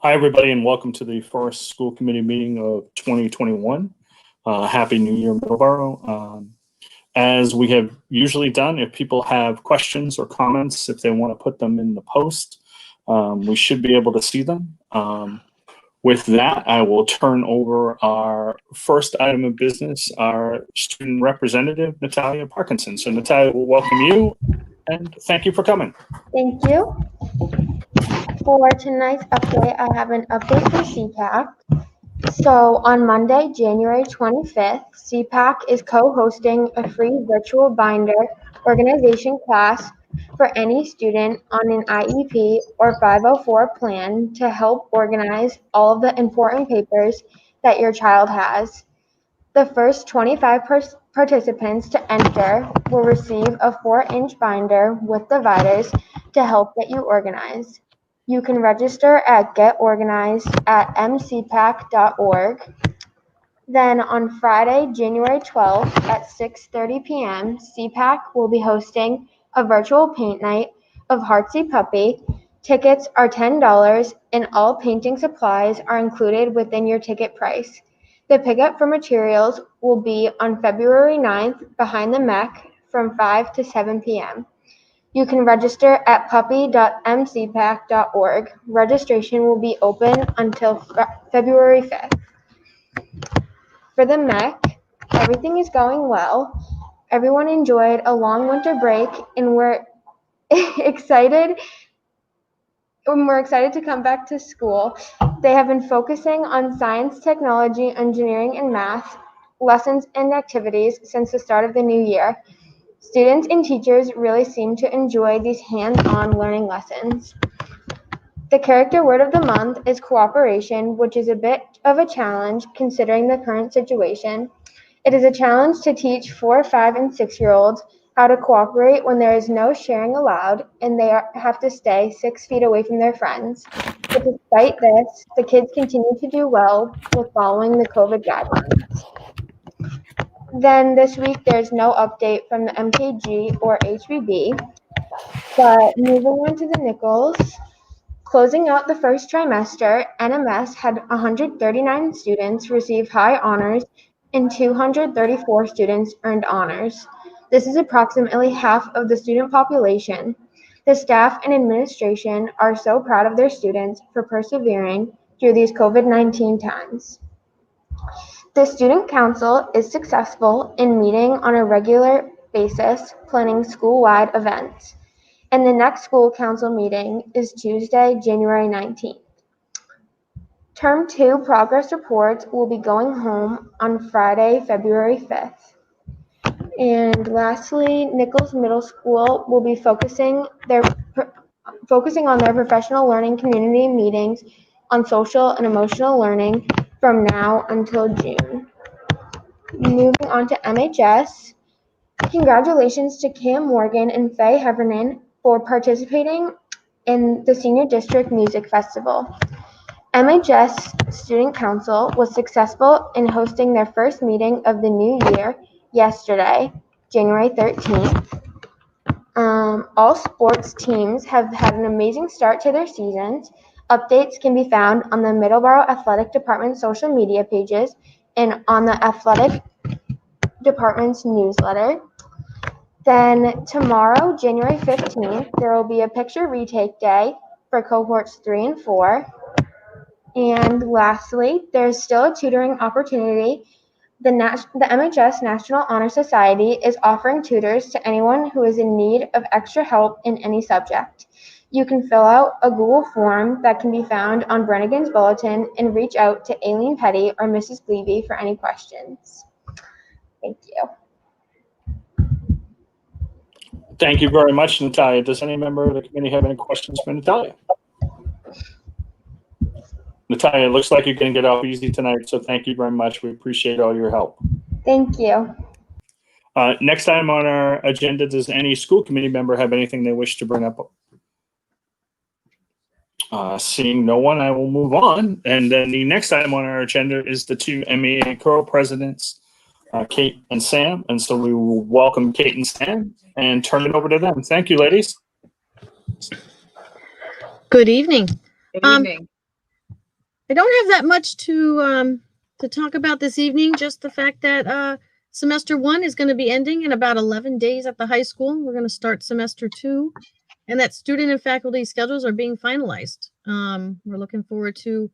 Hi, everybody, and welcome to the first school committee meeting of 2021. Happy New Year, Middleborough. As we have usually done, if people have questions or comments, if they want to put them in the post, we should be able to see them. With that, I will turn over our first item of business, our student representative, Natalia Parkinson. So Natalia, we'll welcome you, and thank you for coming. Thank you. For tonight's update, I have an update for CPAC. So on Monday, January 25th, CPAC is co-hosting a free virtual binder organization class for any student on an IEP or 504 plan to help organize all of the important papers that your child has. The first 25 participants to enter will receive a 4-inch binder with dividers to help get you organized. You can register at getorganized@mcpac.org. Then on Friday, January 12th at 6:30 p.m., CPAC will be hosting a virtual paint night of Heartsy Puppy. Tickets are $10 and all painting supplies are included within your ticket price. The pickup for materials will be on February 9th behind the MEC from 5 to 7 p.m. You can register at puppy.mcpac.org. Registration will be open until February 5th. For the MEC, everything is going well. Everyone enjoyed a long winter break and we're excited to come back to school. They have been focusing on science, technology, engineering, and math lessons and activities since the start of the new year. Students and teachers really seem to enjoy these hands-on learning lessons. The character word of the month is cooperation, which is a bit of a challenge considering the current situation. It is a challenge to teach 4-, 5-, and 6-year-olds how to cooperate when there is no sharing allowed and they have to stay 6 feet away from their friends. But despite this, the kids continue to do well with following the COVID guidelines. Then this week, there's no update from the MKG or HBB. But moving on to the Nichols, closing out the first trimester, NMS had 139 students receive high honors and 234 students earned honors. This is approximately half of the student population. The staff and administration are so proud of their students for persevering through these COVID-19 times. The Student Council is successful in meeting on a regular basis, planning school-wide events, and the next school council meeting is Tuesday, January 19th. Term 2 progress reports will be going home on Friday, February 5th. And lastly, Nichols Middle School will be focusing on their professional learning community meetings on social and emotional learning from now until June. Moving on to MHS, congratulations to Cam Morgan and Faye Heffernan for participating in the Senior District Music Festival. MHS Student Council was successful in hosting their first meeting of the new year yesterday, January 13th. All sports teams have had an amazing start to their seasons. Updates can be found on the Middleborough Athletic Department social media pages and on the Athletic Department's newsletter. Then tomorrow, January 15th, there will be a picture retake day for cohorts 3 and 4. And lastly, there's still a tutoring opportunity. The MHS National Honor Society is offering tutors to anyone who is in need of extra help in any subject. You can fill out a Google form that can be found on Branagan's bulletin and reach out to Aileen Petty or Mrs. Levy for any questions. Thank you. Thank you very much, Natalia. Does any member of the committee have any questions for Natalia? Natalia, it looks like you're going to get off easy tonight, so thank you very much. We appreciate all your help. Thank you. Next item on our agenda, does any school committee member have anything they wish to bring up? Seeing no one, I will move on. And then the next item on our agenda is the two MEA co-presidents, Kate and Sam. And so we will welcome Kate and Sam and turn it over to them. Thank you, ladies. Good evening. Good evening. I don't have that much to talk about this evening. Just the fact that semester 1 is going to be ending in about 11 days at the high school. We're going to start semester 2, and that student and faculty schedules are being finalized. We're looking forward to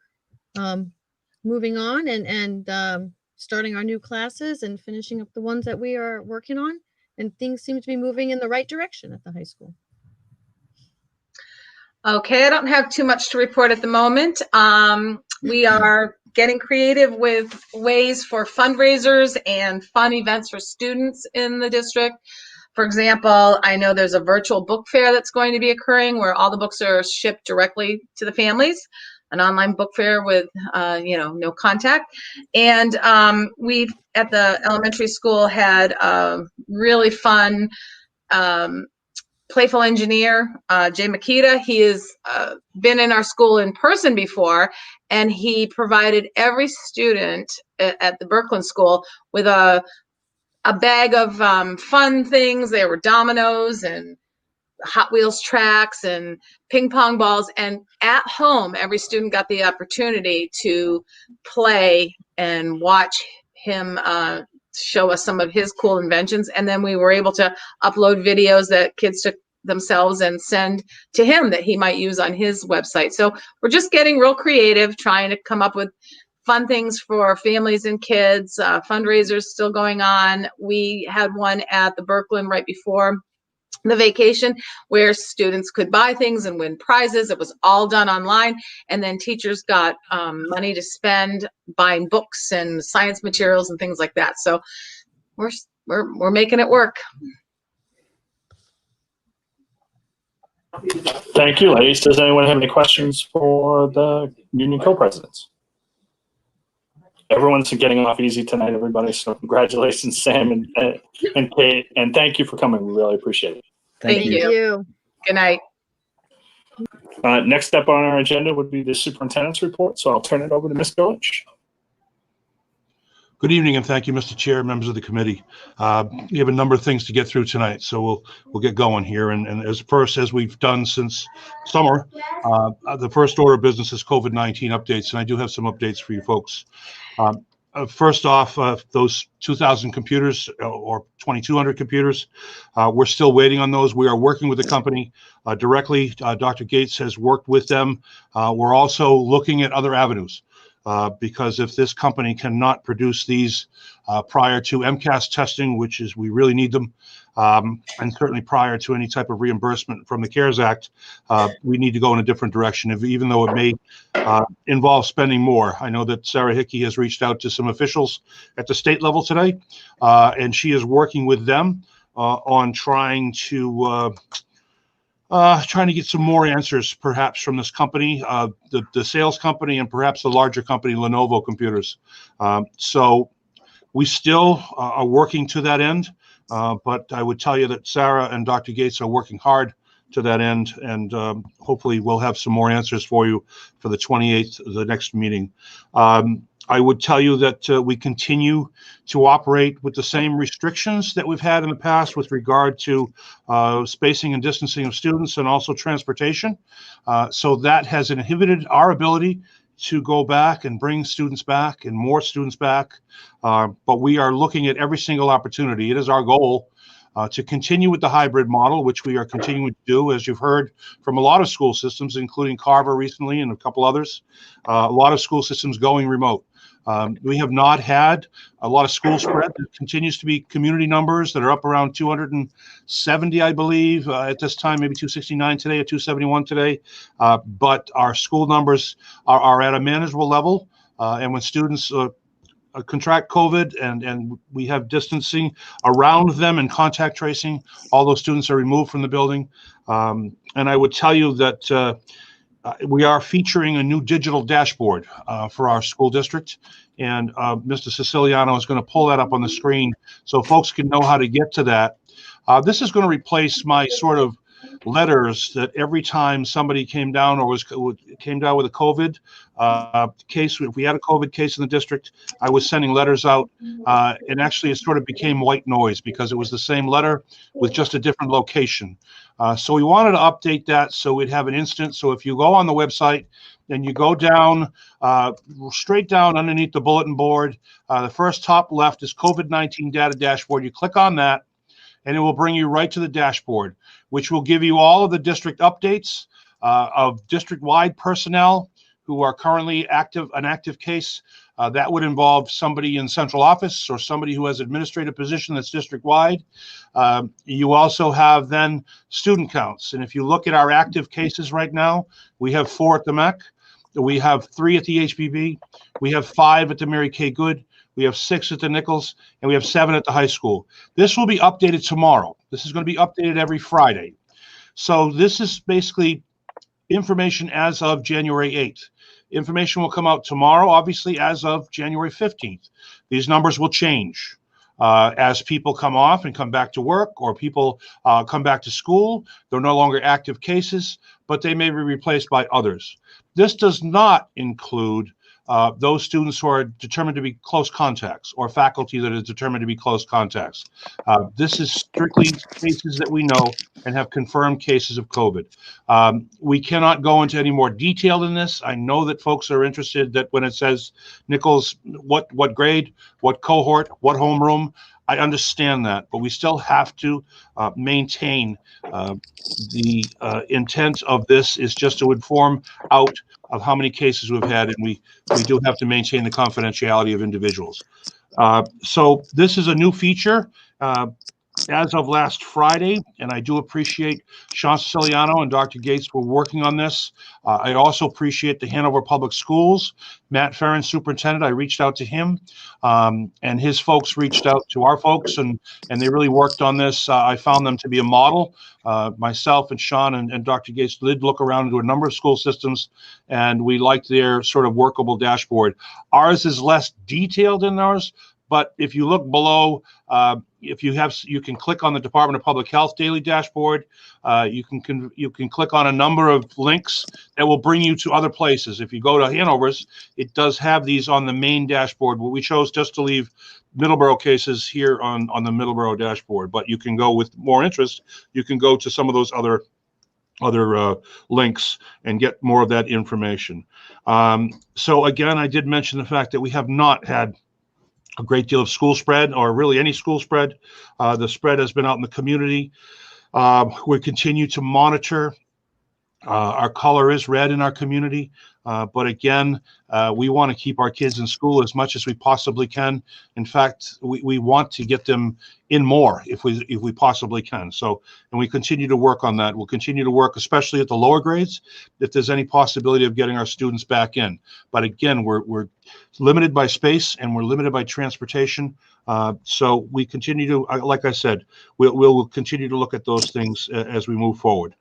moving on and starting our new classes and finishing up the ones that we are working on. And things seem to be moving in the right direction at the high school. Okay, I don't have too much to report at the moment. We are getting creative with ways for fundraisers and fun events for students in the district. For example, I know there's a virtual book fair that's going to be occurring where all the books are shipped directly to the families, an online book fair with, no contact. And we've, at the elementary school, had a really fun playful engineer, Jay Makita. He has been in our school in person before, and he provided every student at the Berkland School with a bag of fun things. There were dominoes and Hot Wheels tracks and ping pong balls. And at home, every student got the opportunity to play and watch him show us some of his cool inventions. And then we were able to upload videos that kids took themselves and send to him that he might use on his website. So we're just getting real creative, trying to come up with fun things for families and kids. Fundraisers still going on. We had one at the Berkland right before the vacation where students could buy things and win prizes. It was all done online, and then teachers got money to spend buying books and science materials and things like that. So we're making it work. Thank you, ladies. Does anyone have any questions for the union co-presidents? Everyone's getting off easy tonight, everybody. So congratulations, Sam and Kate, and thank you for coming. We really appreciate it. Thank you. Good night. Next up on our agenda would be the superintendent's report. So I'll turn it over to Ms. Village. Good evening, and thank you, Mr. Chair, members of the committee. We have a number of things to get through tonight, so we'll get going here. And as we've done since summer, the first order of business is COVID-19 updates, and I do have some updates for you folks. First off, those 2,000 computers or 2,200 computers, we're still waiting on those. We are working with the company directly. Dr. Gates has worked with them. We're also looking at other avenues. Because if this company cannot produce these prior to MCAS testing, which is we really need them, and certainly prior to any type of reimbursement from the CARES Act, we need to go in a different direction, even though it may involve spending more. I know that Sarah Hickey has reached out to some officials at the state level today, and she is working with them on trying to get some more answers, perhaps from this company, the sales company, and perhaps the larger company, Lenovo Computers. So we still are working to that end, but I would tell you that Sarah and Dr. Gates are working hard to that end, and hopefully we'll have some more answers for you for the 28th, the next meeting. I would tell you that we continue to operate with the same restrictions that we've had in the past with regard to spacing and distancing of students and also transportation. So that has inhibited our ability to go back and bring students back and more students back. But we are looking at every single opportunity. It is our goal to continue with the hybrid model, which we are continuing to do, as you've heard from a lot of school systems, including Carver recently and a couple others. A lot of school systems going remote. We have not had a lot of school spread. There continues to be community numbers that are up around 270, I believe, at this time, maybe 269 today or 271 today. But our school numbers are at a manageable level. And when students contract COVID and we have distancing around them and contact tracing, all those students are removed from the building. And I would tell you that we are featuring a new digital dashboard for our school district, and Mr. Siciliano is going to pull that up on the screen so folks can know how to get to that. This is going to replace my sort of letters that every time somebody came down or came down with a COVID case, if we had a COVID case in the district, I was sending letters out, and actually it sort of became white noise because it was the same letter with just a different location. So we wanted to update that so we'd have an instant. So if you go on the website and you go down, straight down underneath the bulletin board, the first top left is COVID-19 data dashboard. You click on that, and it will bring you right to the dashboard, which will give you all of the district updates of district-wide personnel who are currently an active case. That would involve somebody in central office or somebody who has administrative position that's district-wide. You also have then student counts. And if you look at our active cases right now, we have 4 at the MEC, we have 3 at the HBB, we have 5 at the Mary Kay Good, we have 6 at the Nichols, and we have 7 at the high school. This will be updated tomorrow. This is going to be updated every Friday. So this is basically information as of January 8th. Information will come out tomorrow, obviously, as of January 15th. These numbers will change as people come off and come back to work, or people come back to school. They're no longer active cases, but they may be replaced by others. This does not include those students who are determined to be close contacts or faculty that is determined to be close contacts. This is strictly cases that we know and have confirmed cases of COVID. We cannot go into any more detail in this. I know that folks are interested that when it says Nichols, what grade, what cohort, what homeroom, I understand that, but we still have to maintain the intent of this is just to inform out of how many cases we've had, and we do have to maintain the confidentiality of individuals. So this is a new feature as of last Friday, and I do appreciate Sean Siciliano and Dr. Gates for working on this. I also appreciate the Hanover Public Schools, Matt Ferrin, superintendent. I reached out to him, and his folks reached out to our folks, and they really worked on this. I found them to be a model. Myself and Sean and Dr. Gates did look around into a number of school systems, and we liked their sort of workable dashboard. Ours is less detailed than ours, but if you look below, you can click on the Department of Public Health daily dashboard. You can click on a number of links that will bring you to other places. If you go to Hanover's, it does have these on the main dashboard. But we chose just to leave Middleborough cases here on the Middleborough dashboard. But you can go with more interest. You can go to some of those other links and get more of that information. So again, I did mention the fact that we have not had a great deal of school spread, or really any school spread. The spread has been out in the community. We continue to monitor. Our color is red in our community, but again, we want to keep our kids in school as much as we possibly can. In fact, we want to get them in more if we possibly can. So, and we continue to work on that. We'll continue to work, especially at the lower grades, if there's any possibility of getting our students back in. But again, we're limited by space and we're limited by transportation. So we continue to, like I said, we'll continue to look at those things as we move forward.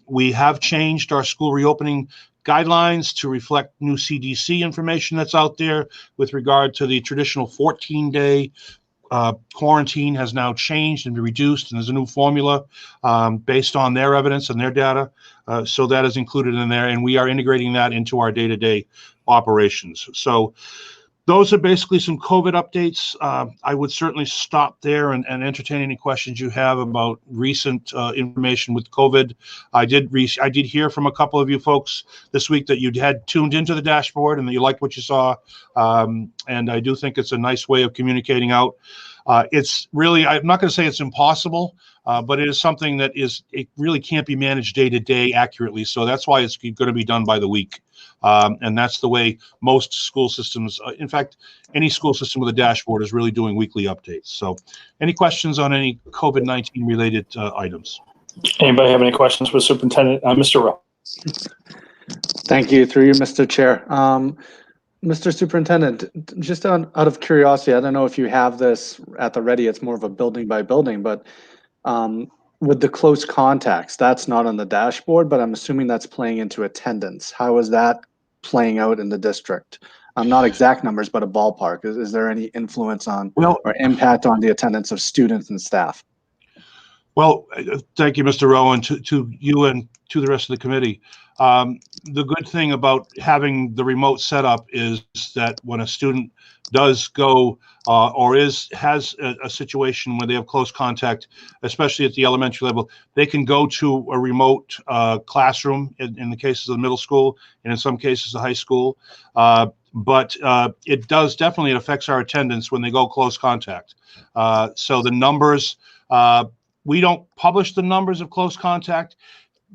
We have changed our school reopening guidelines to reflect new CDC information that's out there with regard to the traditional 14-day quarantine has now changed and reduced, and there's a new formula based on their evidence and their data. So that is included in there, and we are integrating that into our day-to-day operations. So those are basically some COVID updates. I would certainly stop there and entertain any questions you have about recent information with COVID. I did hear from a couple of you folks this week that you had tuned into the dashboard and that you liked what you saw. And I do think it's a nice way of communicating out. It's really, I'm not going to say it's impossible, but it is something that it really can't be managed day to day accurately. So that's why it's going to be done by the week. And that's the way most school systems, in fact, any school system with a dashboard is really doing weekly updates. So any questions on any COVID-19 related items? Anybody have any questions for Superintendent? Mr. Rowe. Thank you. Through you, Mr. Chair. Mr. Superintendent, just out of curiosity, I don't know if you have this at the ready, it's more of a building by building, but with the close contacts, that's not on the dashboard, but I'm assuming that's playing into attendance. How is that playing out in the district? Not exact numbers, but a ballpark. Is there any influence on or impact on the attendance of students and staff? Well, thank you, Mr. Rowan, to you and to the rest of the committee. The good thing about having the remote setup is that when a student does go or has a situation where they have close contact, especially at the elementary level, they can go to a remote classroom in the cases of the middle school and in some cases the high school. But it does definitely, it affects our attendance when they go close contact. So the numbers, we don't publish the numbers of close contact.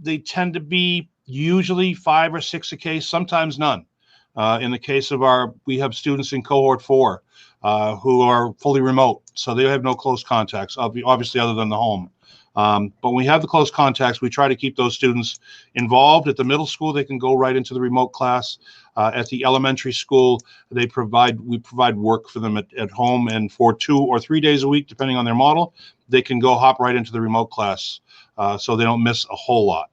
They tend to be usually 5 or 6 a case, sometimes none. In the case of we have students in cohort 4 who are fully remote, so they have no close contacts, obviously other than the home. But when we have the close contacts, we try to keep those students involved. At the middle school, they can go right into the remote class. At the elementary school, we provide work for them at home, and for 2 or 3 days a week, depending on their model, they can hop right into the remote class, so they don't miss a whole lot.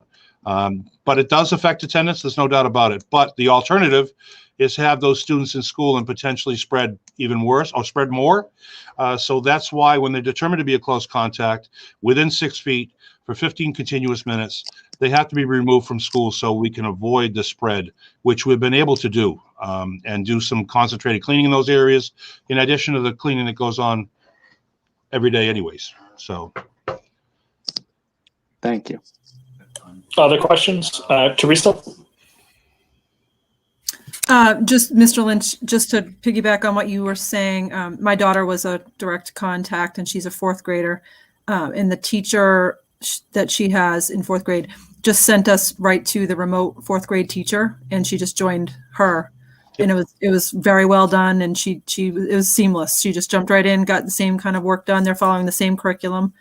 But it does affect attendance, there's no doubt about it. But the alternative is to have those students in school and potentially spread even worse or spread more. So that's why when they're determined to be a close contact within 6 feet for 15 continuous minutes, they have to be removed from school so we can avoid the spread, which we've been able to do, and do some concentrated cleaning in those areas, in addition to the cleaning that goes on every day anyways. So. Thank you. Other questions? Teresa? Just Mr. Lynch, just to piggyback on what you were saying, my daughter was a direct contact and she's a 4th grader. And the teacher that she has in 4th grade just sent us right to the remote 4th grade teacher, and she just joined her. Yep. And it was very well done, and it was seamless. She just jumped right in, got the same kind of work done. They're following the same curriculum,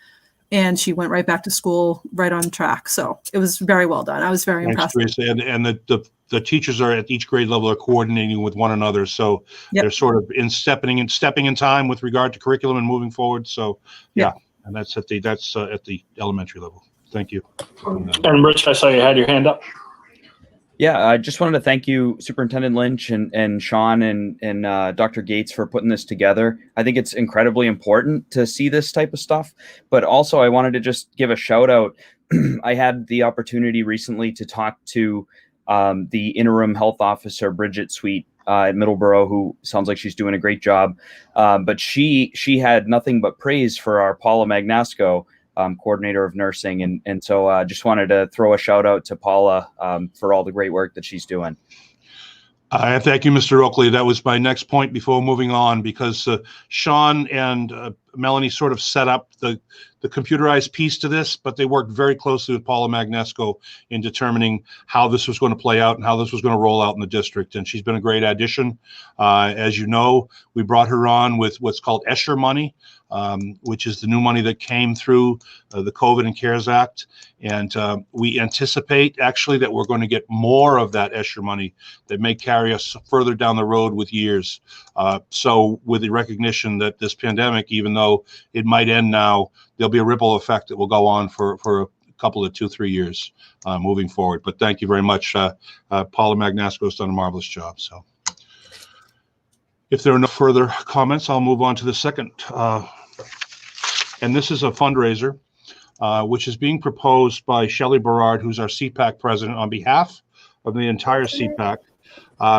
and she went right back to school right on track. So it was very well done. I was very impressed. Teresa. And the teachers are at each grade level are coordinating with one another. So yep. They're sort of stepping in time with regard to curriculum and moving forward. So yeah, yep. And that's at the elementary level. Thank you. And Rich, I saw you had your hand up. Yeah, I just wanted to thank you, Superintendent Lynch and Sean and Dr. Gates, for putting this together. I think it's incredibly important to see this type of stuff, but also I wanted to just give a shout out. I had the opportunity recently to talk to the interim health officer, Bridget Sweet, at Middleborough, who sounds like she's doing a great job. But she had nothing but praise for our Paula Magnasco, coordinator of nursing. And so I just wanted to throw a shout out to Paula for all the great work that she's doing. Thank you, Mr. Oakley. That was my next point before moving on, because Sean and Melanie sort of set up the computerized piece to this, but they worked very closely with Paula Magnasco in determining how this was going to play out and how this was going to roll out in the district. And she's been a great addition. As you know, we brought her on with what's called ESSER money, which is the new money that came through the COVID and CARES Act. And we anticipate actually that we're going to get more of that ESSER money that may carry us further down the road with years. So with the recognition that this pandemic, even though it might end now, there'll be a ripple effect that will go on for a couple of 2-3 years moving forward. But thank you very much. Paula Magnasco has done a marvelous job. So if there are no further comments, I'll move on to the second. And this is a fundraiser, which is being proposed by Shelley Berard, who's our CPAC president, on behalf of the entire CPAC.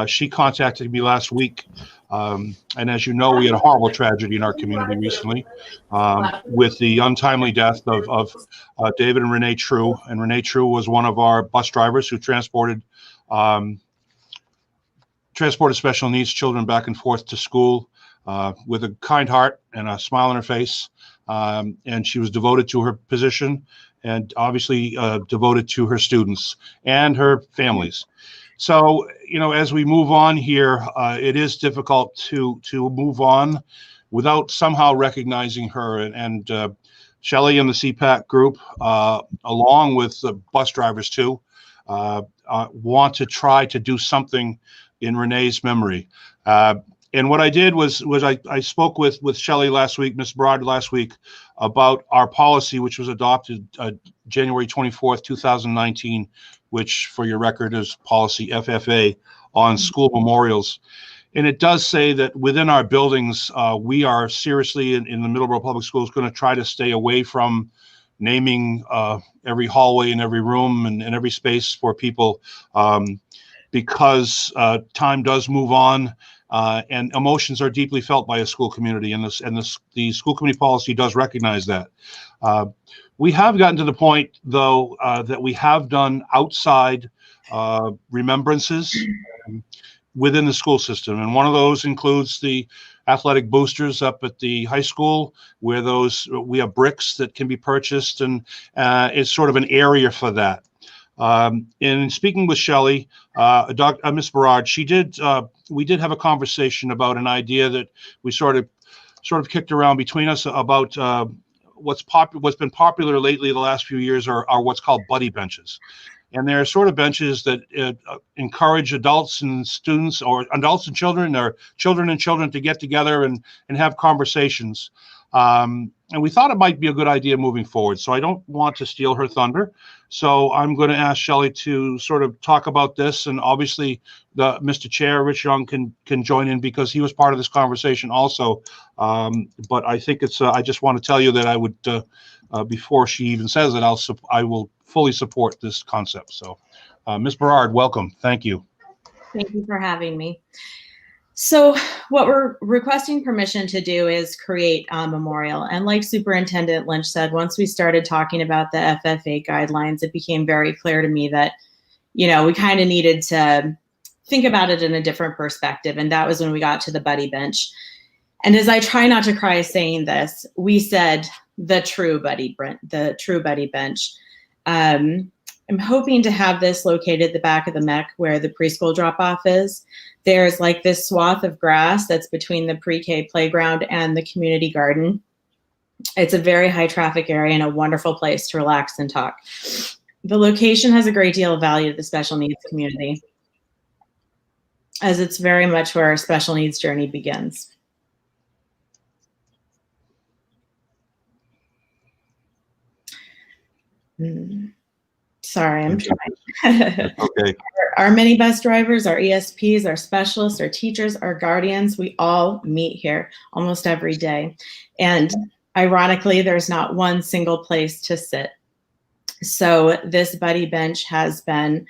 She contacted me last week. And as you know, we had a horrible tragedy in our community recently with the untimely death of David and Renee True. And Renee True was one of our bus drivers who transported special needs children back and forth to school with a kind heart and a smile on her face. And she was devoted to her position and obviously devoted to her students and her families. So, you know, as we move on here, it is difficult to move on without somehow recognizing her. And Shelley and the CPAC group, along with the bus drivers too, want to try to do something in Renee's memory. And what I did was I spoke with Shelley last week, Ms. Berard last week, about our policy, which was adopted January 24th, 2019, which for your record is policy FFA on school memorials. And it does say that within our buildings, we are seriously in the Middleborough Public Schools going to try to stay away from naming every hallway and every room and every space for people, because time does move on, and emotions are deeply felt by a school community, and the school committee policy does recognize that. We have gotten to the point, though, that we have done outside remembrances within the school system, and one of those includes the athletic boosters up at the high school, where we have bricks that can be purchased, and it's sort of an area for that. In speaking with Shelley, Miss Berard, we did have a conversation about an idea that we sort of kicked around between us about what's been popular lately the last few years are what's called buddy benches. And they're sort of benches that encourage adults and students, or adults and children, or children and children, to get together and have conversations. And we thought it might be a good idea moving forward. So I don't want to steal her thunder. So I'm going to ask Shelley to sort of talk about this. And obviously, Mr. Chair, Rich Young, can join in because he was part of this conversation also. But I think I just want to tell you that I would, before she even says it, I will fully support this concept. So, Ms. Berard, welcome. Thank you. Thank you for having me. So what we're requesting permission to do is create a memorial. And like Superintendent Lynch said, once we started talking about the FFA guidelines, it became very clear to me that, we kind of needed to think about it in a different perspective. And that was when we got to the buddy bench. And as I try not to cry saying this, we said the true buddy bench. I'm hoping to have this located at the back of the MEC where the preschool drop-off is. There's like this swath of grass that's between the pre-K playground and the community garden. It's a very high traffic area and a wonderful place to relax and talk. The location has a great deal of value to the special needs community, as it's very much where our special needs journey begins. Sorry, I'm trying. Okay. Our mini bus drivers, our ESPs, our specialists, our teachers, our guardians, we all meet here almost every day. And ironically, there's not one single place to sit. So this buddy bench has been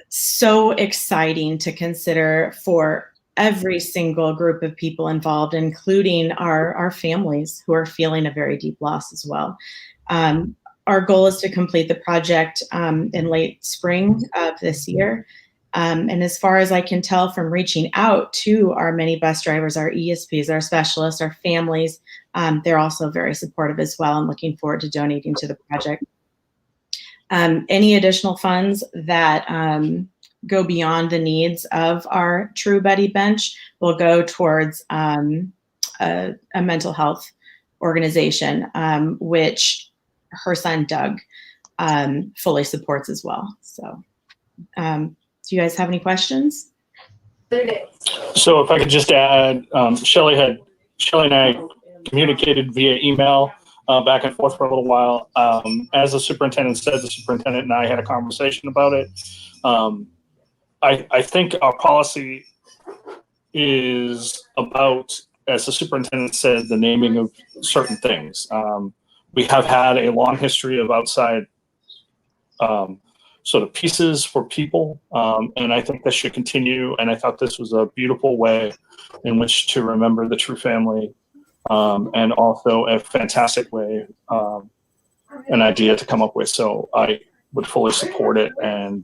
so exciting to consider for every single group of people involved, including our families who are feeling a very deep loss as well. Our goal is to complete the project in late spring of this year. And as far as I can tell from reaching out to our mini bus drivers, our ESPs, our specialists, our families, they're also very supportive as well and looking forward to donating to the project. Any additional funds that go beyond the needs of our True Buddy Bench will go towards a mental health organization, which her son Doug fully supports as well. So do you guys have any questions? So if I could just add, Shelley and I communicated via email back and forth for a little while. As the superintendent said, the superintendent and I had a conversation about it. I think our policy is about, as the superintendent said, the naming of certain things. We have had a long history of outside sort of pieces for people, and I think this should continue. And I thought this was a beautiful way in which to remember the True family, and also a fantastic way, an idea to come up with. So I would fully support it, and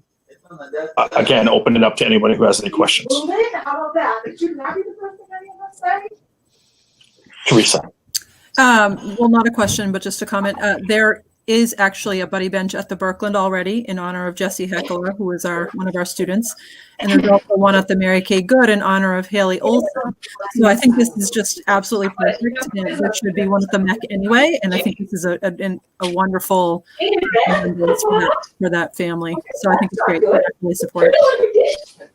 again, open it up to anybody who has any questions. Teresa. Well, not a question, but just a comment. There is actually a buddy bench at the Birkeland already in honor of Jesse Heckler, who is one of our students. And there's also one at the Mary Kay Good in honor of Haley Olson. So I think this is just absolutely perfect. And there should be one at the MEC anyway. And I think this is a wonderful remembrance for that family. So I think it's great. I really support it.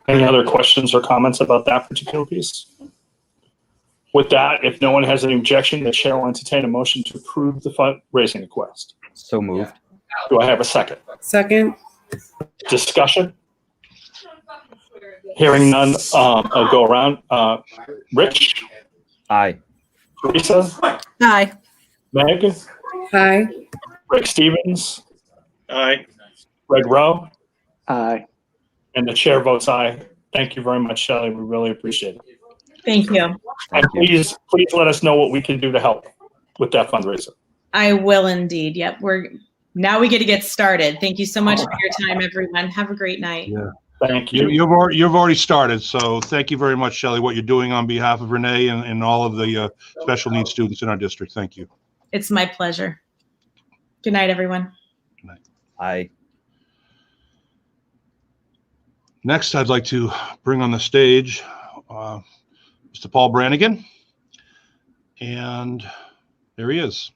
Any other questions or comments about that particular piece? With that, if no one has any objection, the chair will entertain a motion to approve the fundraising request. So moved. Do I have a second? Second. Discussion? Hearing none, I'll go around. Rich? Aye. Teresa, Aye. Meg, Aye. Rick Stevens, Aye. Greg Rowe, Aye. and the chair votes aye. Thank you very much, Shelley. We really appreciate it. Thank you. And Thank you. please let us know what we can do to help with that fundraiser. I will indeed. Yep. Now we get to get started. Thank you so much for your time, everyone. Have a great night. Yeah. Thank you. You've already started, so thank you very much, Shelley, what you're doing on behalf of Renee and all of the special needs students in our district. Thank you. It's my pleasure. Good night, everyone. I Next, I'd like to bring on the stage Mr. Paul Branagan. And there he is.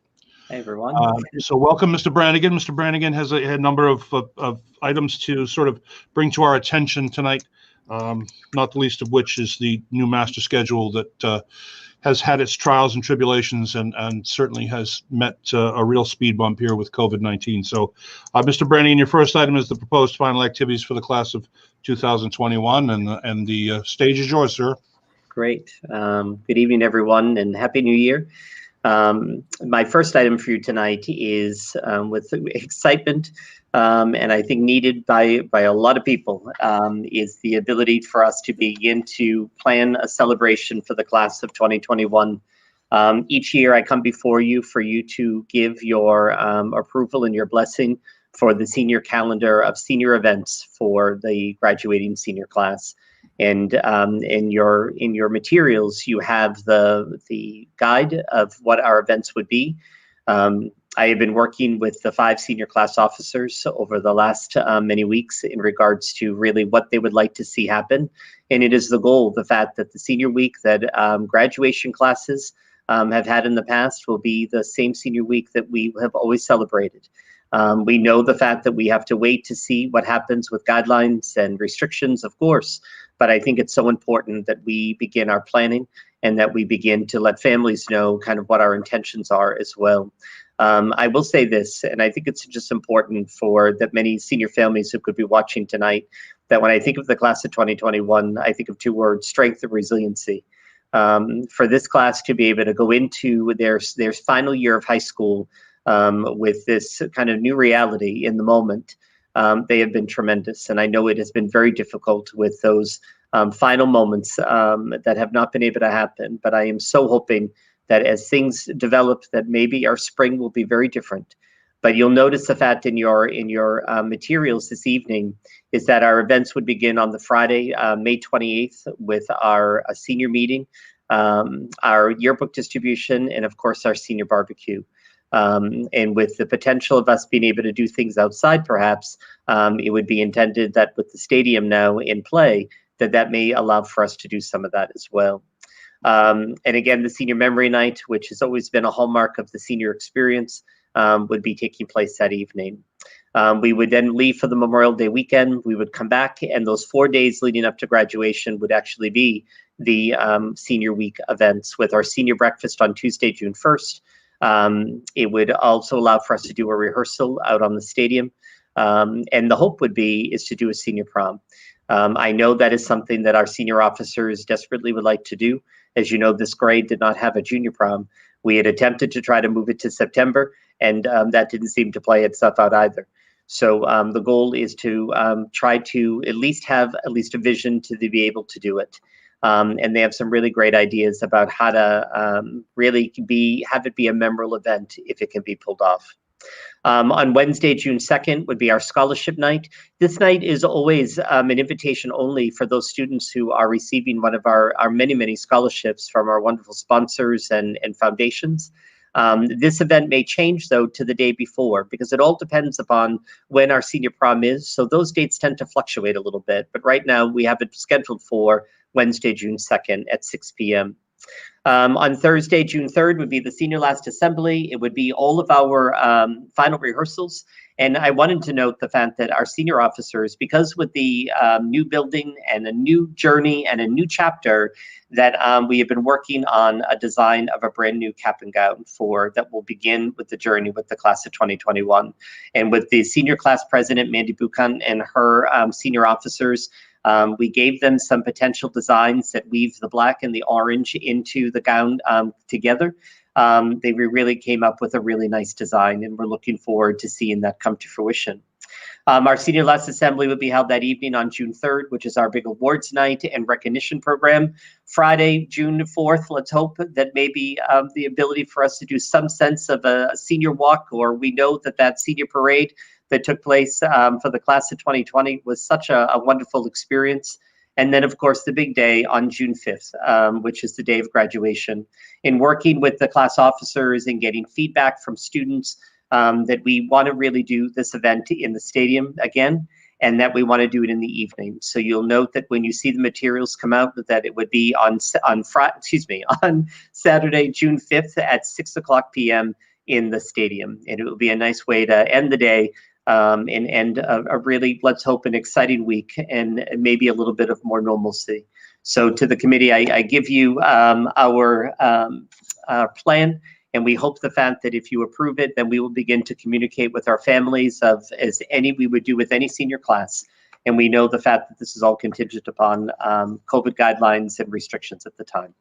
Hey, everyone. So welcome, Mr. Branagan. Mr. Branagan has a number of items to sort of bring to our attention tonight, not the least of which is the new master schedule that has had its trials and tribulations and certainly has met a real speed bump here with COVID-19. So, Mr. Branagan, your first item is the proposed final activities for the class of 2021, and the stage is yours, sir. Great. Good evening, everyone, and Happy New Year. My first item for you tonight is with excitement and I think needed by a lot of people is the ability for us to begin to plan a celebration for the class of 2021. Each year I come before you for you to give your approval and your blessing for the senior calendar of senior events for the graduating senior class. And in your materials, you have the guide of what our events would be. I have been working with the 5 senior class officers over the last many weeks in regards to really what they would like to see happen. And it is the goal, the fact that the senior week that graduation classes have had in the past will be the same senior week that we have always celebrated. We know the fact that we have to wait to see what happens with guidelines and restrictions, of course, but I think it's so important that we begin our planning and that we begin to let families know kind of what our intentions are as well. I will say this, and I think it's just important for that many senior families who could be watching tonight, that when I think of the class of 2021, I think of 2 words: strength and resiliency. For this class to be able to go into their final year of high school with this kind of new reality in the moment, they have been tremendous. And I know it has been very difficult with those final moments that have not been able to happen. But I am so hoping that as things develop, that maybe our spring will be very different. But you'll notice the fact in your materials this evening is that our events would begin on the Friday, May 28th, with our senior meeting, our yearbook distribution, and of course our senior barbecue. And with the potential of us being able to do things outside, perhaps, it would be intended that with the stadium now in play, that may allow for us to do some of that as well. And again, the senior memory night, which has always been a hallmark of the senior experience, would be taking place that evening. We would then leave for the Memorial Day weekend. We would come back, and those 4 days leading up to graduation would actually be the senior week events with our senior breakfast on Tuesday, June 1st. It would also allow for us to do a rehearsal out on the stadium. And the hope would be is to do a senior prom. I know that is something that our senior officers desperately would like to do. As you know, this grade did not have a junior prom. We had attempted to try to move it to September, and that didn't seem to play itself out either. So the goal is to try to at least have a vision to be able to do it. And they have some really great ideas about how to really have it be a memorable event if it can be pulled off. On Wednesday, June 2nd would be our scholarship night. This night is always an invitation only for those students who are receiving one of our many, many scholarships from our wonderful sponsors and foundations. This event may change, though, to the day before, because it all depends upon when our senior prom is. So those dates tend to fluctuate a little bit. But right now, we have it scheduled for Wednesday, June 2nd at 6 p.m. On Thursday, June 3rd would be the senior last assembly. It would be all of our final rehearsals. And I wanted to note the fact that our senior officers, because with the new building and a new journey and a new chapter, that we have been working on a design of a brand new cap and gown that will begin with the journey with the class of 2021. And with the senior class president, Mandy Buchan, and her senior officers, We gave them some potential designs that weave the black and the orange into the gown together. They really came up with a really nice design, and we're looking forward to seeing that come to fruition. Our senior last assembly will be held that evening on June 3rd, which is our big awards night and recognition program. Friday, June 4th, let's hope that maybe the ability for us to do some sense of a senior walk, or we know that senior parade that took place for the class of 2020 was such a wonderful experience. And then, of course, the big day on June 5th, which is the day of graduation. In working with the class officers and getting feedback from students, that we want to really do this event in the stadium again, and that we want to do it in the evening. So you'll note that when you see the materials come out, that it would be on Saturday, June 5th at 6:00 p.m. in the stadium, and it will be a nice way to end the day and end a really, let's hope, an exciting week and maybe a little bit of more normalcy. So to the committee, I give you our plan. And we hope the fact that if you approve it, then we will begin to communicate with our families as we would do with any senior class. And we know the fact that this is all contingent upon COVID guidelines and restrictions at the time.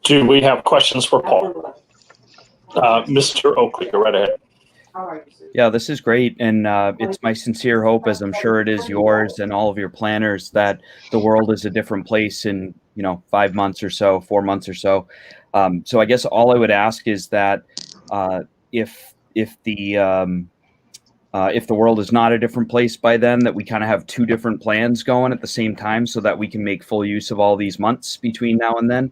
Do we have questions for Paul? Mr. Oakley, go right ahead. Yeah, this is great. And it's my sincere hope, as I'm sure it is yours and all of your planners, that the world is a different place in 5 months or so, 4 months or so. So I guess all I would ask is that if the world is not a different place by then, that we kind of have two different plans going at the same time, so that we can make full use of all these months between now and then,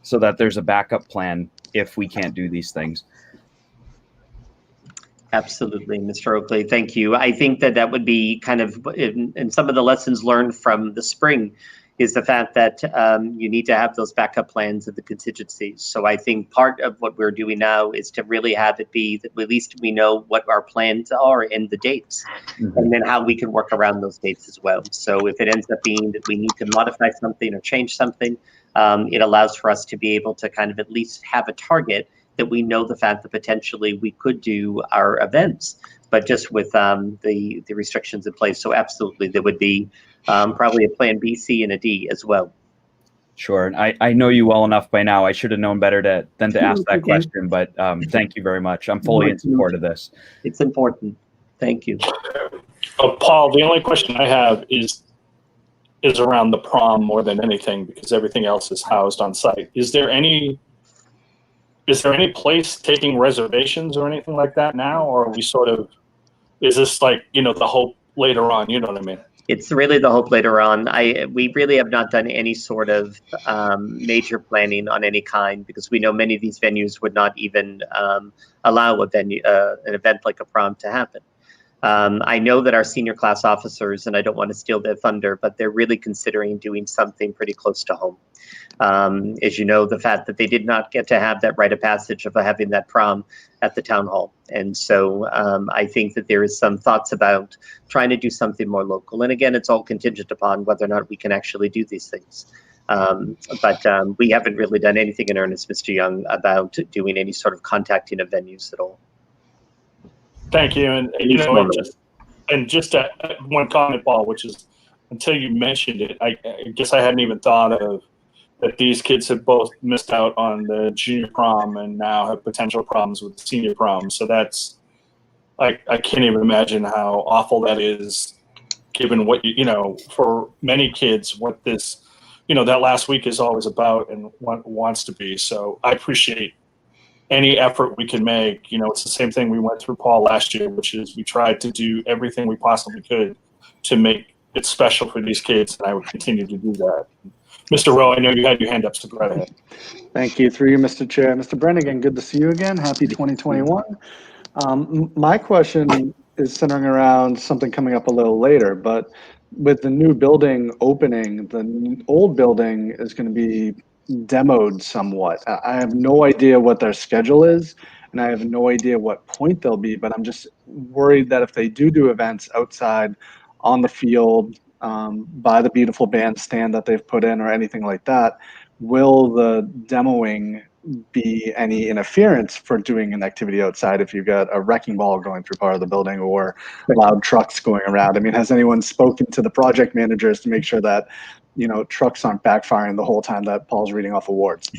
so that there's a backup plan if we can't do these things. Absolutely, Mr. Oakley, thank you. I think that would be kind of, and some of the lessons learned from the spring is the fact that you need to have those backup plans and the contingencies. So I think part of what we're doing now is to really have it be that at least we know what our plans are and the dates, and then how we can work around those dates as well. So if it ends up being that we need to modify something or change something, it allows for us to be able to kind of at least have a target that we know the fact that potentially we could do our events, but just with the restrictions in place. So absolutely, there would be probably a plan B, C, and a D as well. Sure. And I know you well enough by now. I should have known better than to ask that question, but thank you very much. I'm fully in support of this. It's important. Thank you. Paul, the only question I have is around the prom more than anything, because everything else is housed on site. Is there any place taking reservations or anything like that now, or are we sort of, is this like, the hope later on, you know what I mean? It's really the hope later on. We really have not done any sort of major planning on any kind, because we know many of these venues would not even allow an event like a prom to happen. I know that our senior class officers, and I don't want to steal their thunder, but they're really considering doing something pretty close to home. As you know, the fact that they did not get to have that rite of passage of having that prom at the town hall. And so I think that there is some thoughts about trying to do something more local. And again, it's all contingent upon whether or not we can actually do these things. But we haven't really done anything in earnest, Mr. Young, about doing any sort of contacting of venues at all. Thank you. And just one comment, Paul, which is, until you mentioned it, I guess I hadn't even thought of that these kids have both missed out on the junior prom and now have potential problems with the senior prom. So that's, I can't even imagine how awful that is, given what, for many kids, what this, that last week is always about and wants to be. So I appreciate any effort we can make. It's the same thing we went through, Paul, last year, which is we tried to do everything we possibly could to make it special for these kids, and I would continue to do that. Mr. Rowe, I know you had your hand up, so go right ahead. Thank you. Through you, Mr. Chair. Mr. Branagan, good to see you again. Happy 2021. My question is centering around something coming up a little later, but with the new building opening, the old building is going to be demoed somewhat. I have no idea what their schedule is, and I have no idea what point they'll be, but I'm just worried that if they do events outside on the field, by the beautiful bandstand that they've put in or anything like that, will the demoing be any interference for doing an activity outside if you've got a wrecking ball going through part of the building or loud trucks going around. I mean, has anyone spoken to the project managers to make sure that, you know, trucks aren't backfiring the whole time that Paul's reading off awards?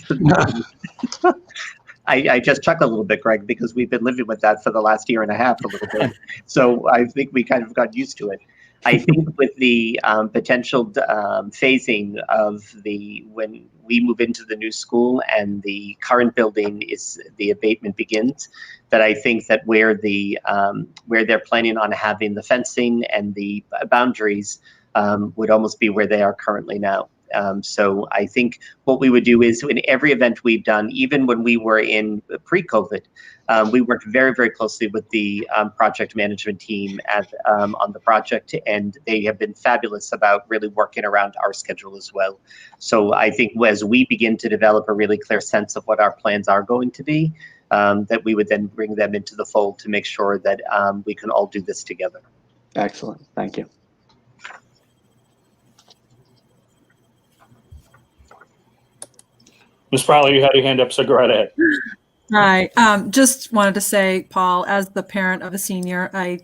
I just chuckle a little bit, Greg, because we've been living with that for the last year and a half a little bit. So I think we kind of got used to it. I think with the potential phasing of when we move into the new school and the current building is the abatement begins, that I think that where they're planning on having the fencing and the boundaries would almost be where they are currently now. So I think what we would do is in every event we've done, even when we were in pre-COVID, we worked very, very closely with the project management team on the project, and they have been fabulous about really working around our schedule as well. So I think as we begin to develop a really clear sense of what our plans are going to be, that we would then bring them into the fold to make sure that we can all do this together. Excellent. Thank you. Ms. Farley, you had your hand up, so go right ahead. Hi, just wanted to say, Paul, as the parent of a senior, I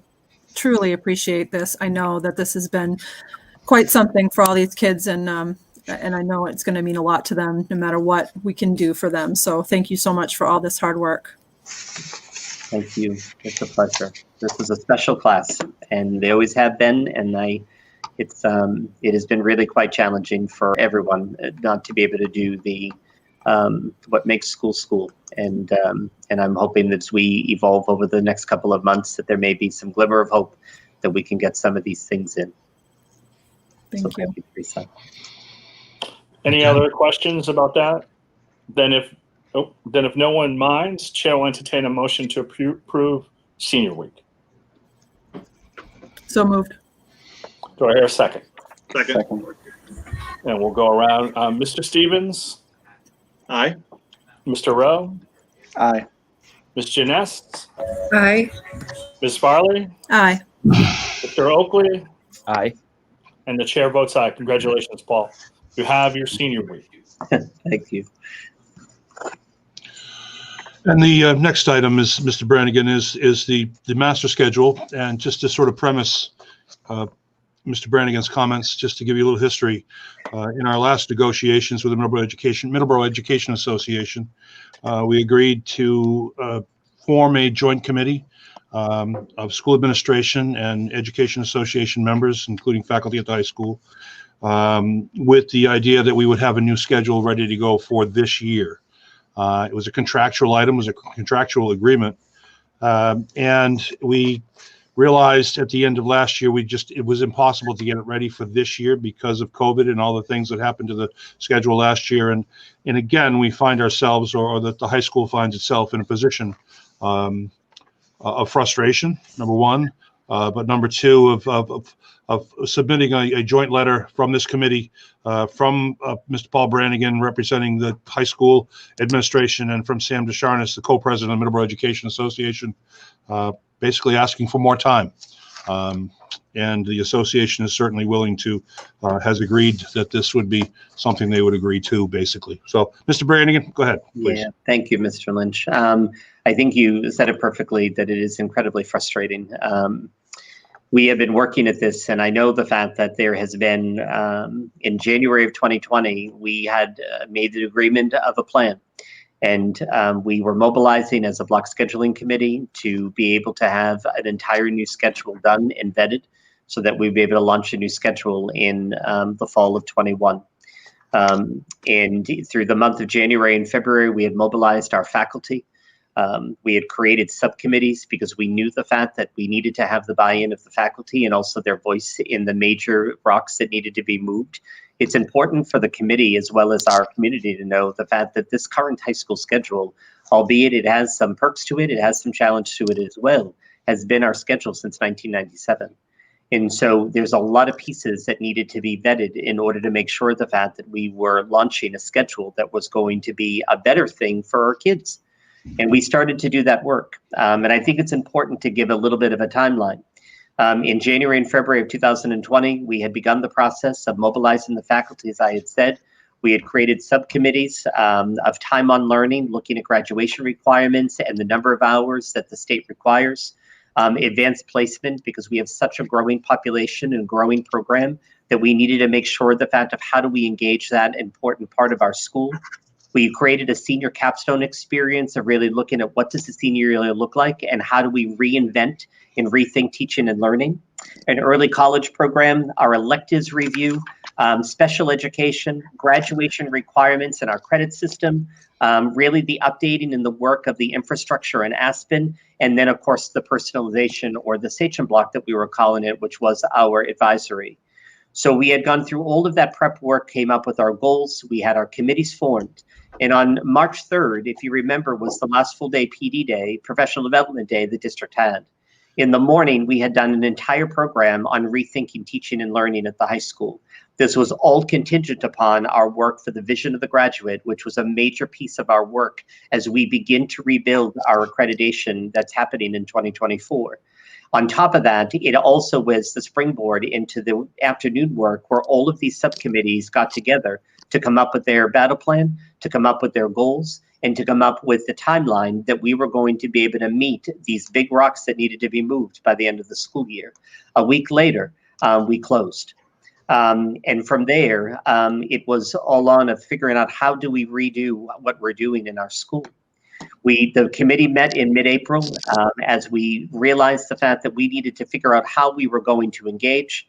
truly appreciate this. I know that this has been quite something for all these kids, and I know it's going to mean a lot to them no matter what we can do for them. So thank you so much for all this hard work. Thank you. It's a pleasure. This is a special class, and they always have been, and it has been really quite challenging for everyone not to be able to do what makes school, and I'm hoping that as we evolve over the next couple of months, that there may be some glimmer of hope that we can get some of these things in. Thank you. Teresa. Any other questions about that? Then if no one minds, Chair will entertain a motion to approve Senior Week. So moved. Do I hear a second? Second. And we'll go around. Mr. Stevens? Aye. Mr. Rowe? Aye. Ms. Janess? Aye. Ms. Farley? Aye. Mr. Oakley? Aye. And the chair votes aye. Congratulations, Paul. You have your Senior Week. Thank you. And the next item is, Mr. Branagan, is the master schedule. And just to sort of premise Mr. Branagan's comments, just to give you a little history, in our last negotiations with the Middleborough Education Association, we agreed to form a joint committee of school administration and education association members, including faculty at the high school, with the idea that we would have a new schedule ready to go for this year. It was a contractual item, it was a contractual agreement, and we realized at the end of last year, it was impossible to get it ready for this year because of COVID and all the things that happened to the schedule last year. And again, we find ourselves, or that the high school finds itself in a position of frustration, number one, but number two, of submitting a joint letter from this committee, from Mr. Paul Branagan representing the high school administration, and from Sam Desharnes, the co-president of the Middleborough Education Association, basically asking for more time. And the association is certainly willing to, has agreed that this would be something they would agree to, basically. So, Mr. Branagan, go ahead, please. Yeah, thank you, Mr. Lynch. I think you said it perfectly, that it is incredibly frustrating. We have been working at this, and I know the fact that there has been, in January of 2020, we had made the agreement of a plan. And we were mobilizing as a block scheduling committee to be able to have an entire new schedule done and vetted so that we'd be able to launch a new schedule in the fall of 21. And through the month of January and February, we had mobilized our faculty. We had created subcommittees because we knew the fact that we needed to have the buy-in of the faculty and also their voice in the major rocks that needed to be moved. It's important for the committee as well as our community to know the fact that this current high school schedule, albeit it has some perks to it, it has some challenge to it as well, has been our schedule since 1997. And so there's a lot of pieces that needed to be vetted in order to make sure the fact that we were launching a schedule that was going to be a better thing for our kids. And we started to do that work. And I think it's important to give a little bit of a timeline. In January and February of 2020, we had begun the process of mobilizing the faculty, as I had said. We had created subcommittees of time on learning, looking at graduation requirements and the number of hours that the state requires. Advanced placement, because we have such a growing population and growing program that we needed to make sure the fact of how do we engage that important part of our school. We created a senior capstone experience of really looking at what does the senior year look like and how do we reinvent and rethink teaching and learning. An early college program, our electives review, special education, graduation requirements in our credit system, really the updating and the work of the infrastructure in Aspen, and then of course the personalization or the Sachem block that we were calling it, which was our advisory. So we had gone through all of that prep work, came up with our goals, we had our committees formed. And on March 3rd, if you remember, was the last full day PD day, professional development day the district had. In the morning, we had done an entire program on rethinking teaching and learning at the high school. This was all contingent upon our work for the vision of the graduate, which was a major piece of our work as we begin to rebuild our accreditation that's happening in 2024. On top of that, it also was the springboard into the afternoon work where all of these subcommittees got together to come up with their battle plan, to come up with their goals, and to come up with the timeline that we were going to be able to meet these big rocks that needed to be moved by the end of the school year. A week later, we closed. And from there, it was all on of figuring out how do we redo what we're doing in our school. The committee met in mid-April as we realized the fact that we needed to figure out how we were going to engage.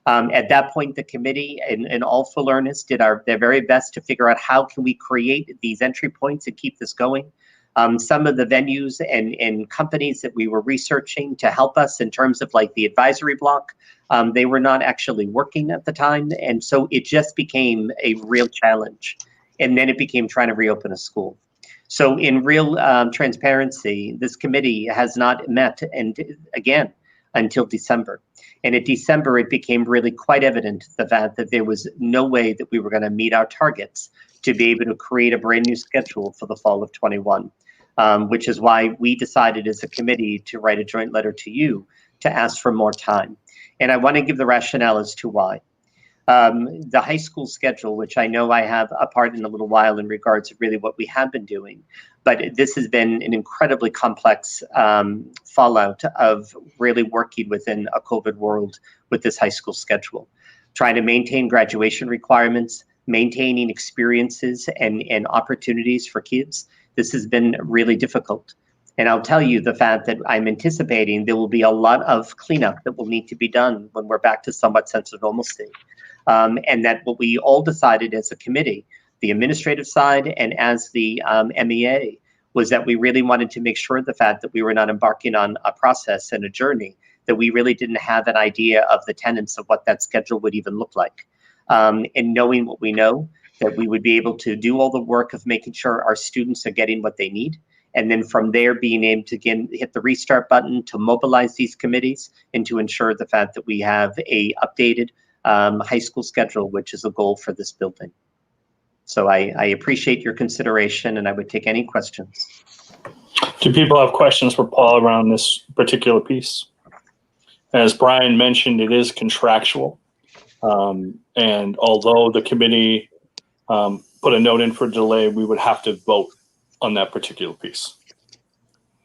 At that point, the committee, in all full earnest, did their very best to figure out how can we create these entry points and keep this going. Some of the venues and companies that we were researching to help us in terms of like the advisory block, they were not actually working at the time. And so it just became a real challenge. And then it became trying to reopen a school. So in real transparency, this committee has not met again until December. And in December, it became really quite evident the fact that there was no way that we were going to meet our targets to be able to create a brand new schedule for the fall of 21, which is why we decided as a committee to write a joint letter to you to ask for more time. And I want to give the rationale as to why. The high school schedule, which I know I have a part in a little while in regards to really what we have been doing, but this has been an incredibly complex fallout of really working within a COVID world with this high school schedule, trying to maintain graduation requirements, maintaining experiences and opportunities for kids. This has been really difficult. And I'll tell you the fact that I'm anticipating there will be a lot of cleanup that will need to be done when we're back to somewhat sense of normalcy. And that what we all decided as a committee, the administrative side and as the MEA, was that we really wanted to make sure the fact that we were not embarking on a process and a journey that we really didn't have an idea of the tenets of what that schedule would even look like. And knowing what we know, that we would be able to do all the work of making sure our students are getting what they need. And then from there, being able to again hit the restart button to mobilize these committees and to ensure the fact that we have a updated high school schedule, which is a goal for this building. So I appreciate your consideration, and I would take any questions. Do people have questions for Paul around this particular piece? As Brian mentioned, it is contractual. And although the committee put a note in for delay, we would have to vote on that particular piece.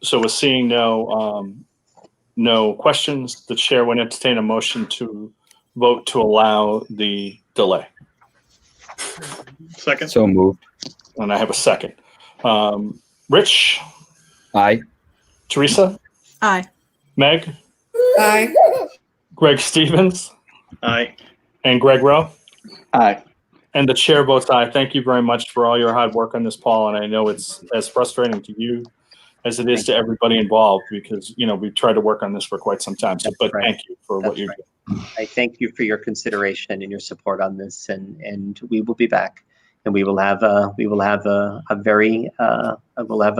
So with seeing no questions, the chair would entertain a motion to vote to allow the delay. Second. So moved. And I have a second. Rich? Aye. Teresa? Aye. Meg? Aye. Greg Stevens? Aye. And Greg Rowe? Aye. And the chair votes aye. Thank you very much for all your hard work on this, Paul. And I know it's as frustrating to you as it is to everybody involved because, you know, we've tried to work on this for quite some time. So, but thank you for what you're doing. I thank you for your consideration and your support on this, and we will be back, and we will have a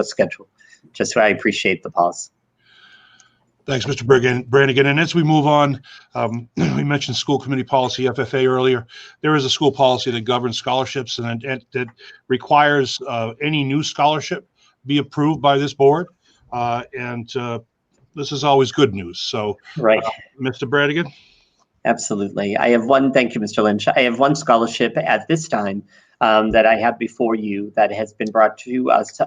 schedule. Just so I appreciate the pause. Thanks, Mr. Branagan. And as we move on, we mentioned school committee policy, FFA, earlier. There is a school policy that governs scholarships and that requires any new scholarship be approved by this board. This is always good news. So, right, Mr. Branagan. Absolutely. I have one, thank you, Mr. Lynch. I have one scholarship at this time that I have before you that has been brought to us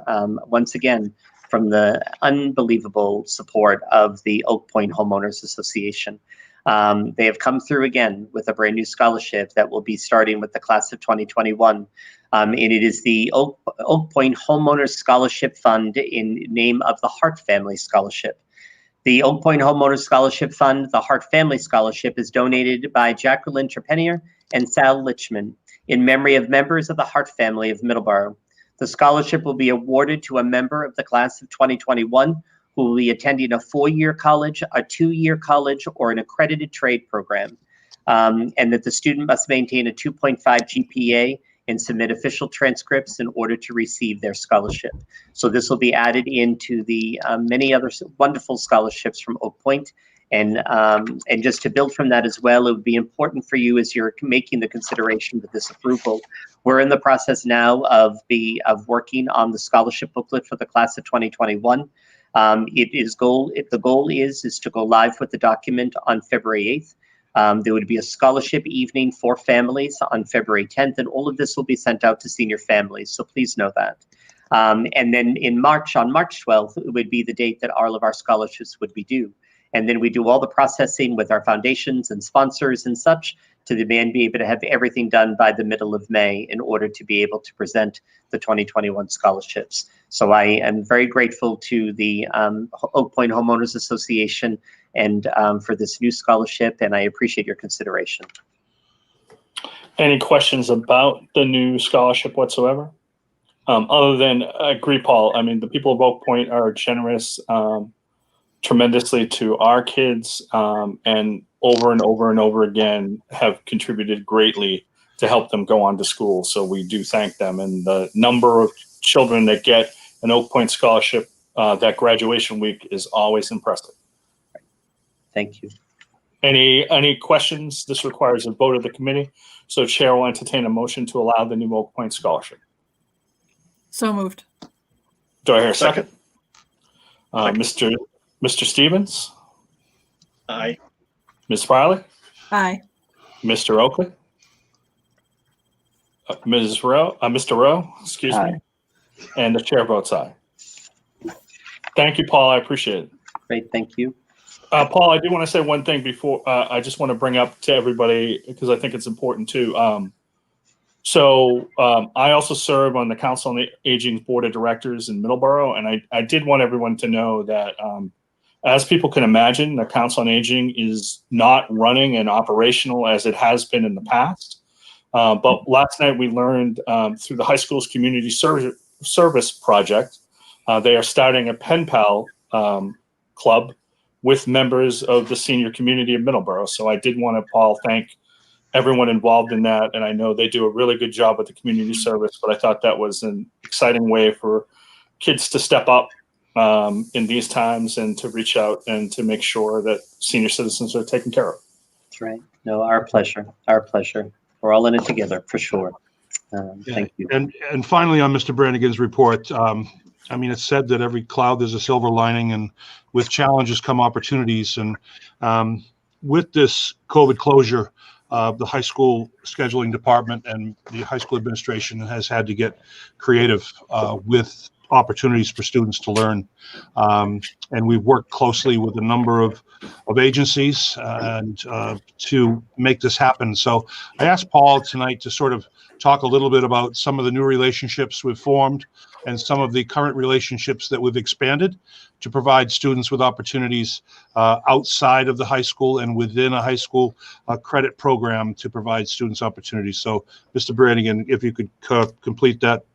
once again from the unbelievable support of the Oak Point Homeowners Association. They have come through again with a brand new scholarship that will be starting with the class of 2021. And it is the Oak Point Homeowners Scholarship Fund in name of the Hart Family Scholarship. The Oak Point Homeowners Scholarship Fund, the Hart Family Scholarship, is donated by Jacqueline Trepanier and Sal Lichman in memory of members of the Hart family of Middleborough. The scholarship will be awarded to a member of the class of 2021 who will be attending a 4-year college, a 2-year college, or an accredited trade program, and that the student must maintain a 2.5 GPA and submit official transcripts in order to receive their scholarship. So this will be added into the many other wonderful scholarships from Oak Point. And just to build from that as well, it would be important for you as you're making the consideration with this approval. We're in the process now of working on the scholarship booklet for the class of 2021. The goal is to go live with the document on February 8th. There would be a scholarship evening for families on February 10th, and all of this will be sent out to senior families, so please know that. And then in March, on March 12th, it would be the date that all of our scholarships would be due. And then we do all the processing with our foundations and sponsors and such to be able to have everything done by the middle of May in order to be able to present the 2021 scholarships. So I am very grateful to the Oak Point Homeowners Association and for this new scholarship, and I appreciate your consideration. Any questions about the new scholarship whatsoever? Other than, I agree, Paul. I mean, the people of Oak Point are generous tremendously to our kids, and over and over and over again have contributed greatly to help them go on to school. So we do thank them. And the number of children that get an Oak Point scholarship that graduation week is always impressive. Thank you. Any questions? This requires a vote of the committee. So Chair will entertain a motion to allow the new Oak Point scholarship. So moved. Do I hear a second? Mr. Stevens? Aye. Ms. Farley? Aye. Mr. Oakley? Mr. Rowe, excuse me. And the chair votes aye. Thank you, Paul. I appreciate it. Great, thank you. Paul, I do want to say one thing before I just want to bring up to everybody, because I think it's important too. I also serve on the Council on the Aging Board of Directors in Middleborough, and I did want everyone to know that as people can imagine, the Council on Aging is not running and operational as it has been in the past. But last night we learned through the high school's community service project, they are starting a pen pal club with members of the senior community of Middleborough. So I did want to, Paul, thank everyone involved in that. And I know they do a really good job with the community service, but I thought that was an exciting way for kids to step up in these times and to reach out and to make sure that senior citizens are taken care of. That's right. No, our pleasure. Our pleasure. We're all in it together for sure. Thank you. And finally, on Mr. Branagan's report, I mean, it's said that every cloud there's a silver lining, and with challenges come opportunities. And with this COVID closure, the high school scheduling department and the high school administration has had to get creative with opportunities for students to learn. And we've worked closely with a number of agencies and to make this happen. So I asked Paul tonight to sort of talk a little bit about some of the new relationships we've formed and some of the current relationships that we've expanded to provide students with opportunities outside of the high school and within a high school credit program to provide students opportunities. So, Mr. Branagan, if you could complete that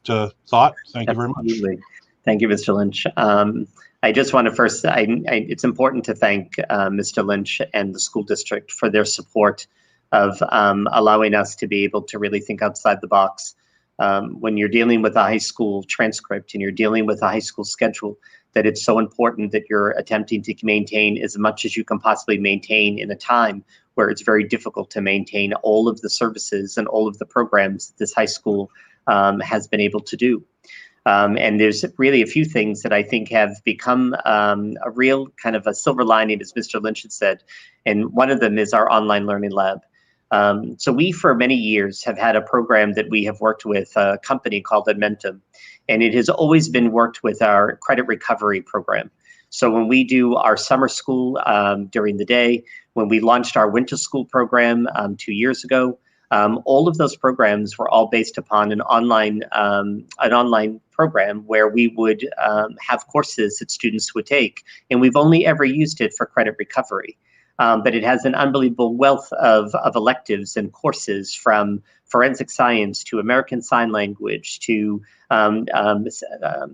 thought. Thank you very much. Absolutely. Thank you, Mr. Lynch. I just want to first, it's important to thank Mr. Lynch and the school district for their support of allowing us to be able to really think outside the box. When you're dealing with a high school transcript and you're dealing with a high school schedule, that it's so important that you're attempting to maintain as much as you can possibly maintain in a time where it's very difficult to maintain all of the services and all of the programs that this high school has been able to do. And there's really a few things that I think have become a real kind of a silver lining, as Mr. Lynch had said. And one of them is our online learning lab. So we, for many years, have had a program that we have worked with a company called Edmentum, and it has always been worked with our credit recovery program. So when we do our summer school during the day, when we launched our winter school program 2 years ago, all of those programs were all based upon an online program where we would have courses that students would take, and we've only ever used it for credit recovery. But it has an unbelievable wealth of electives and courses, from forensic science to American Sign Language to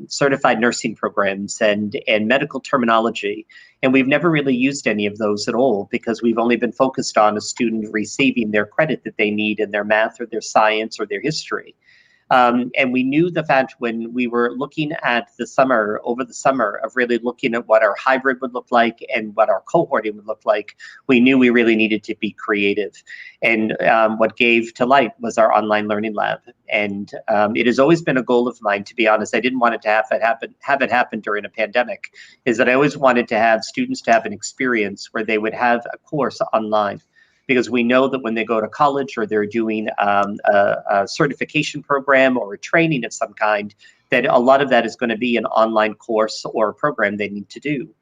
certified nursing programs and medical terminology. And we've never really used any of those at all, because we've only been focused on a student receiving their credit that they need in their math or their science or their history. And we knew the fact, when we were looking at over the summer, of really looking at what our hybrid would look like and what our cohorting would look like, we knew we really needed to be creative. And what gave to light was our online learning lab. And it has always been a goal of mine, to be honest. I didn't want it to have it happen during a pandemic, is that I always wanted to have students to have an experience where they would have a course online. Because we know that when they go to college, or they're doing a certification program or a training of some kind, that a lot of that is going to be an online course or a program they need to do.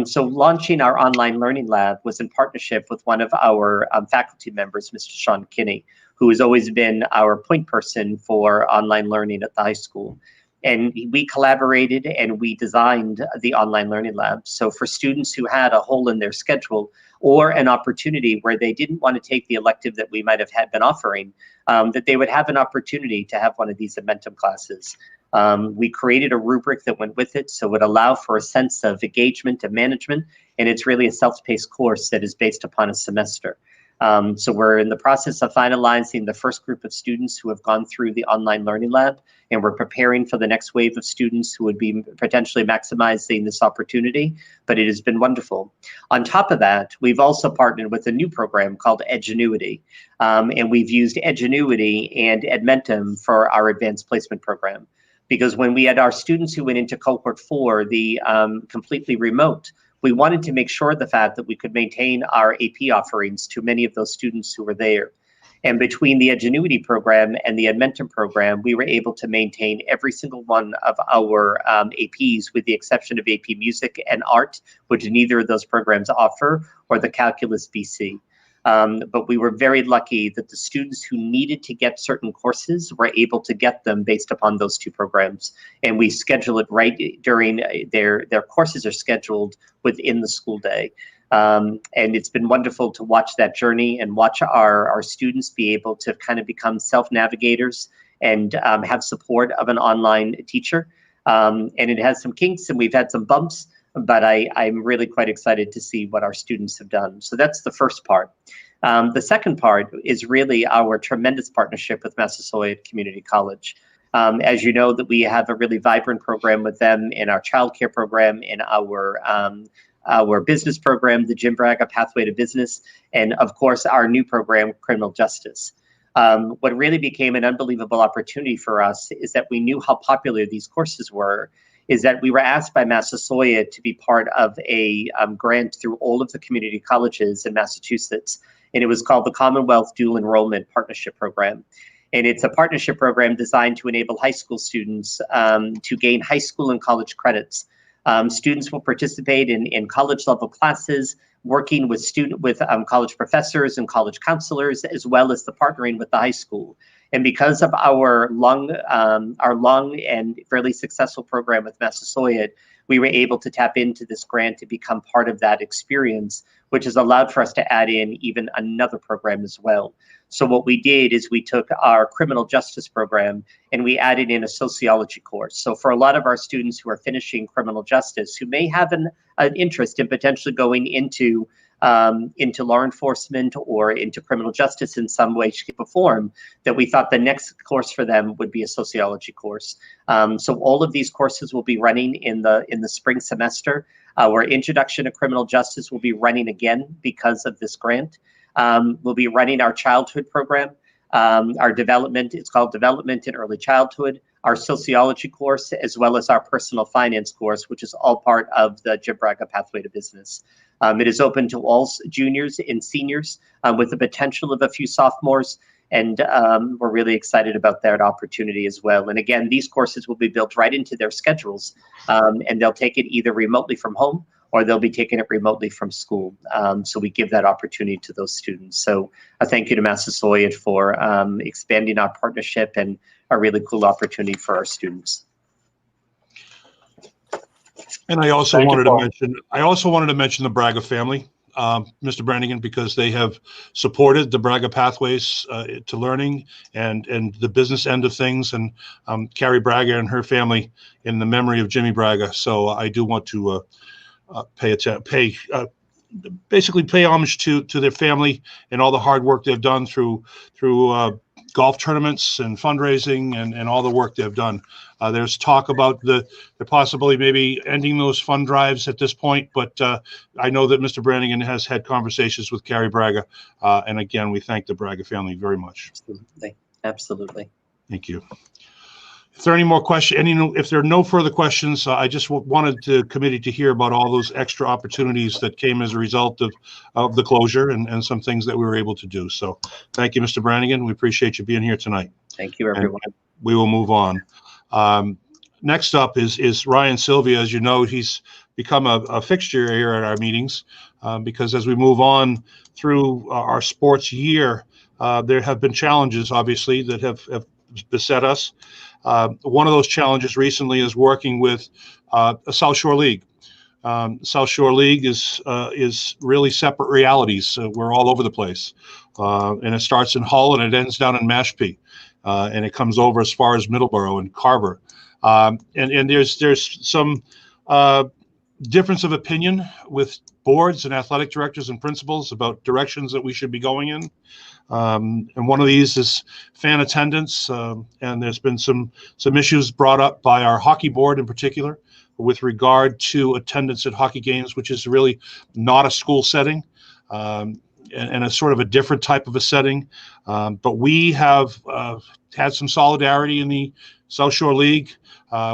So launching our online learning lab was in partnership with one of our faculty members, Mr. Sean Kinney, who has always been our point person for online learning at the high school. And we collaborated and we designed the online learning lab. So for students who had a hole in their schedule, or an opportunity where they didn't want to take the elective that we might have been offering, that they would have an opportunity to have one of these Edmentum classes. We created a rubric that went with it, so it would allow for a sense of engagement and management, and it's really a self-paced course that is based upon a semester. So we're in the process of finalizing the first group of students who have gone through the online learning lab, and we're preparing for the next wave of students who would be potentially maximizing this opportunity, but it has been wonderful. On top of that, we've also partnered with a new program called Edgenuity, and we've used Edgenuity and Edmentum for our advanced placement program. Because when we had our students who went into cohort 4, the completely remote, we wanted to make sure the fact that we could maintain our AP offerings to many of those students who were there. And between the Edgenuity program and the Edmentum program, we were able to maintain every single one of our APs, with the exception of AP Music and Art, which neither of those programs offer, or the Calculus BC. But we were very lucky that the students who needed to get certain courses were able to get them based upon those two programs. And we schedule it right during their courses are scheduled within the school day. And it's been wonderful to watch that journey and watch our students be able to kind of become self-navigators and have support of an online teacher. And it has some kinks and we've had some bumps, but I'm really quite excited to see what our students have done. So that's the first part. The second part is really our tremendous partnership with Massasoit Community College. As you know, that we have a really vibrant program with them in our childcare program, in our business program, the Jim Branagan Pathway to Business, and of course, our new program, Criminal Justice. What really became an unbelievable opportunity for us is that we knew how popular these courses were, is that we were asked by Massasoit to be part of a grant through all of the community colleges in Massachusetts, and it was called the Commonwealth Dual Enrollment Partnership Program. And it's a partnership program designed to enable high school students to gain high school and college credits. Students will participate in college level classes, working with college professors and college counselors, as well as the partnering with the high school. And because of our long and fairly successful program with Massasoit, we were able to tap into this grant to become part of that experience, which has allowed for us to add in even another program as well. So what we did is we took our criminal justice program and we added in a sociology course. So for a lot of our students who are finishing criminal justice, who may have an interest in potentially going into law enforcement or into criminal justice in some way, shape, or form, that we thought the next course for them would be a sociology course. So all of these courses will be running in the spring semester. Our introduction to criminal justice will be running again because of this grant. We'll be running our childhood program, our development, it's called Development in Early Childhood, our sociology course, as well as our personal finance course, which is all part of the Jim Branagan Pathway to Business. It is open to all juniors and seniors with the potential of a few sophomores. And we're really excited about that opportunity as well. And again, these courses will be built right into their schedules, and they'll take it either remotely from home or they'll be taking it remotely from school. So we give that opportunity to those students. So a thank you to Massasoit for expanding our partnership and a really cool opportunity for our students. And I also wanted to mention the Braga family, Mr. Branagan, because they have supported the Braga Pathways to Learning and the business end of things, and Carrie Braga and her family in the memory of Jimmy Braga. So I do want to basically pay homage to their family and all the hard work they've done through golf tournaments and fundraising and all the work they've done. There's talk about the possibility maybe ending those fund drives at this point, but I know that Mr. Branagan has had conversations with Carrie Braga, and again, we thank the Braga family very much. Absolutely. Thank you. If there are any more questions, if there are no further questions, I just wanted the committee to hear about all those extra opportunities that came as a result of the closure and some things that we were able to do. So thank you, Mr. Branagan. We appreciate you being here tonight. Thank you, everyone. And we will move on. Next up is Ryan Sylvia. As you know, he's become a fixture here at our meetings because as we move on through our sports year, there have been challenges, obviously, that have beset us. One of those challenges recently is working with a South Shore League. South Shore League is really separate realities. We're all over the place, and it starts in Hull and it ends down in Mashpee, and it comes over as far as Middleborough and Carver. And there's some difference of opinion with boards and athletic directors and principals about directions that we should be going in. And one of these is fan attendance, and there's been some issues brought up by our hockey board in particular with regard to attendance at hockey games, which is really not a school setting, and a sort of a different type of a setting. But we have had some solidarity in the South Shore League.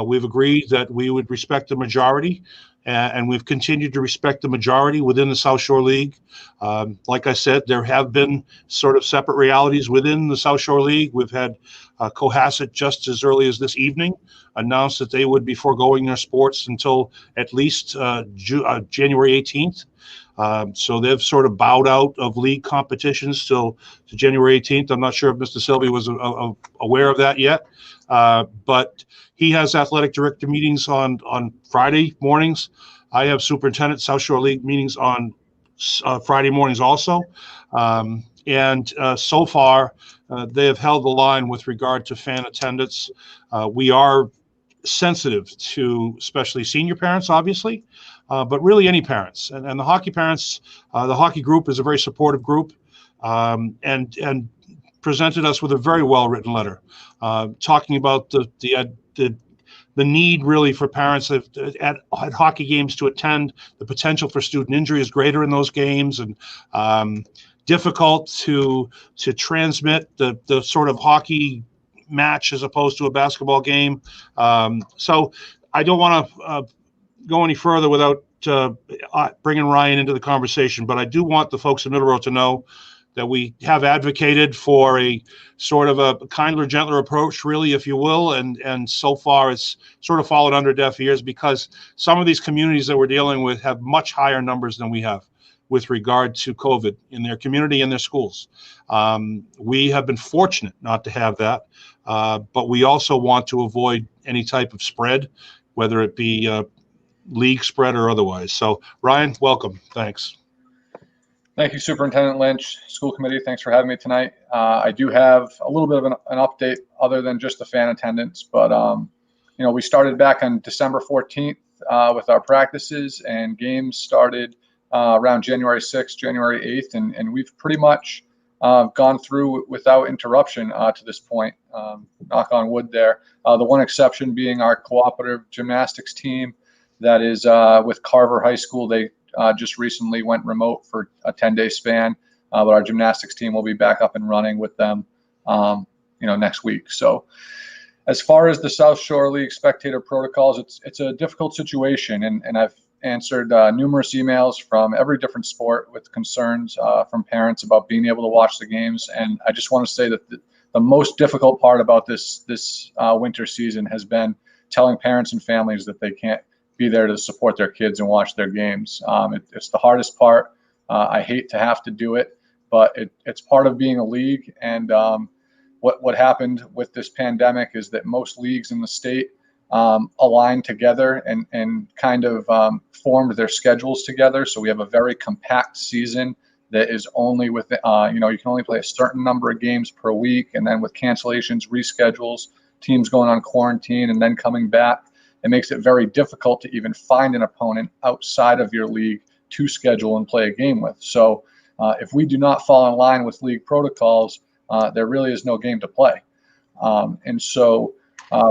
We've agreed that we would respect the majority, and we've continued to respect the majority within the South Shore League. Like I said, there have been sort of separate realities within the South Shore League. We've had Cohasset just as early as this evening announced that they would be foregoing their sports until at least January 18th. So they've sort of bowed out of league competitions till to January 18th. I'm not sure if Mr. Sylvia was aware of that yet, but he has athletic director meetings on Friday mornings. I have superintendent South Shore League meetings on Friday mornings also. And so far, they have held the line with regard to fan attendance. We are sensitive to especially senior parents, obviously, but really any parents. And the hockey parents, the hockey group is a very supportive group, and presented us with a very well-written letter talking about the need really for parents at hockey games to attend. The potential for student injury is greater in those games, and difficult to transmit the sort of hockey match as opposed to a basketball game. So I don't want to go any further without bringing Ryan into the conversation, but I do want the folks in Middleborough to know that we have advocated for a sort of a kinder, gentler approach, really, if you will. And so far it's sort of fallen under deaf ears because some of these communities that we're dealing with have much higher numbers than we have with regard to COVID in their community and their schools. We have been fortunate not to have that, but we also want to avoid any type of spread, whether it be league spread or otherwise. So Ryan, welcome. Thanks. Thank you, Superintendent Lynch, school committee. Thanks for having me tonight. I do have a little bit of an update other than just the fan attendance, but we started back on December 14th with our practices, and games started around January 6th, January 8th, and we've pretty much gone through without interruption to this point. Knock on wood there. The one exception being our cooperative gymnastics team that is with Carver High School. They just recently went remote for a 10-day span, but our gymnastics team will be back up and running with them, next week. So as far as the South Shore League spectator protocols, it's a difficult situation, and I've answered numerous emails from every different sport with concerns from parents about being able to watch the games. And I just want to say that the most difficult part about this winter season has been telling parents and families that they can't be there to support their kids and watch their games. It's the hardest part. I hate to have to do it, but it's part of being a league. And what happened with this pandemic is that most leagues in the state aligned together and kind of formed their schedules together. So we have a very compact season that is only with, you can only play a certain number of games per week. And then with cancellations, reschedules, teams going on quarantine and then coming back, it makes it very difficult to even find an opponent outside of your league to schedule and play a game with. So if we do not fall in line with league protocols, there really is no game to play. And so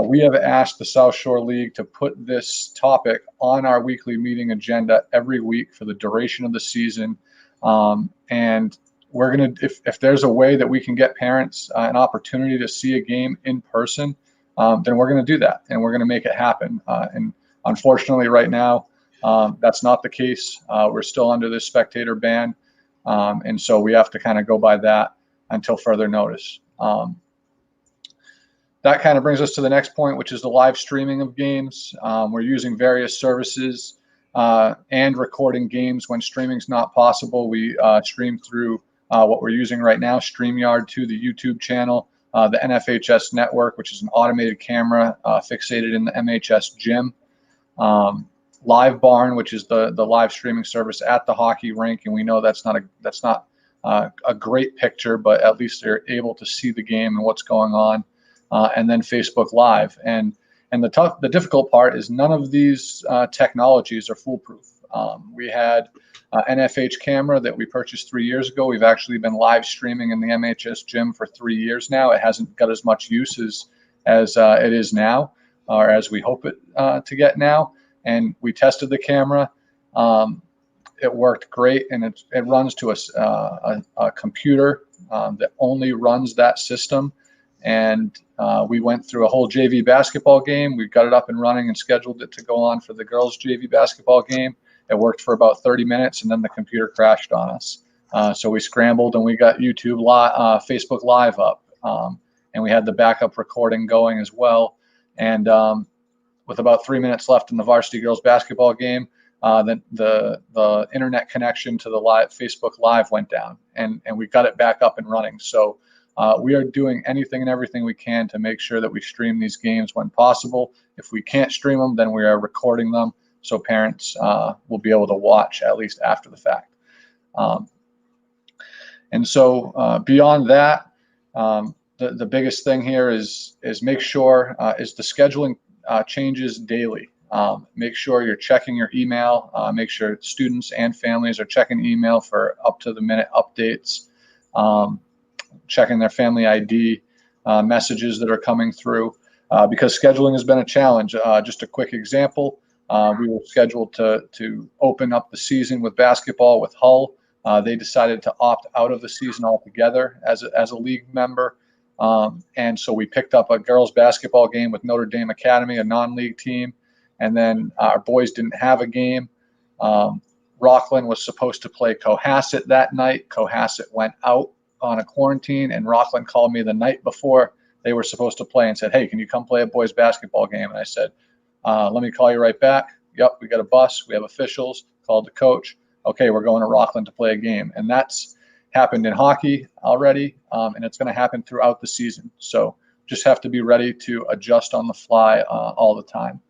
we have asked the South Shore League to put this topic on our weekly meeting agenda every week for the duration of the season. And we're going to, if there's a way that we can get parents an opportunity to see a game in person, then we're going to do that and we're going to make it happen. And unfortunately right now, that's not the case. We're still under this spectator ban. And so we have to kind of go by that until further notice. That kind of brings us to the next point, which is the live streaming of games. We're using various services and recording games when streaming's not possible. We stream through what we're using right now, StreamYard, to the YouTube channel, the NFHS network, which is an automated camera fixated in the MHS gym, Live Barn, which is the live streaming service at the hockey rink, and we know that's not a great picture, but at least they're able to see the game and what's going on. And then Facebook Live. And the difficult part is none of these technologies are foolproof. We had NFH camera that we purchased 3 years ago. We've actually been live streaming in the MHS gym for 3 years now. It hasn't got as much use as it is now, or as we hope it to get now. And we tested the camera. It worked great, and it runs to a computer that only runs that system. And we went through a whole JV basketball game. We got it up and running and scheduled it to go on for the girls' JV basketball game. It worked for about 30 minutes, and then the computer crashed on us. So we scrambled, and we got YouTube Facebook Live up. And we had the backup recording going as well. And with about 3 minutes left in the varsity girls' basketball game, the internet connection to the Facebook Live went down, and we got it back up and running. So we are doing anything and everything we can to make sure that we stream these games when possible. If we can't stream them, then we are recording them so parents will be able to watch at least after the fact. And so beyond that, the biggest thing here is make sure is the scheduling changes daily. Make sure you're checking your email. Make sure students and families are checking email for up-to-the-minute updates. Checking their family ID messages that are coming through, because scheduling has been a challenge. Just a quick example, we were scheduled to open up the season with basketball with Hull. They decided to opt out of the season altogether as a league member. And so we picked up a girls basketball game with Notre Dame Academy, a non-league team. And then our boys didn't have a game. Rockland was supposed to play Cohasset that night. Cohasset went out on a quarantine, and Rockland called me the night before they were supposed to play and said, "Hey, can you come play a boys basketball game?" And I said, "Let me call you right back." Yep, we got a bus, we have officials, called the coach. Okay, we're going to Rockland to play a game. And that's happened in hockey already, and it's going to happen throughout the season. So just have to be ready to adjust on the fly all the time.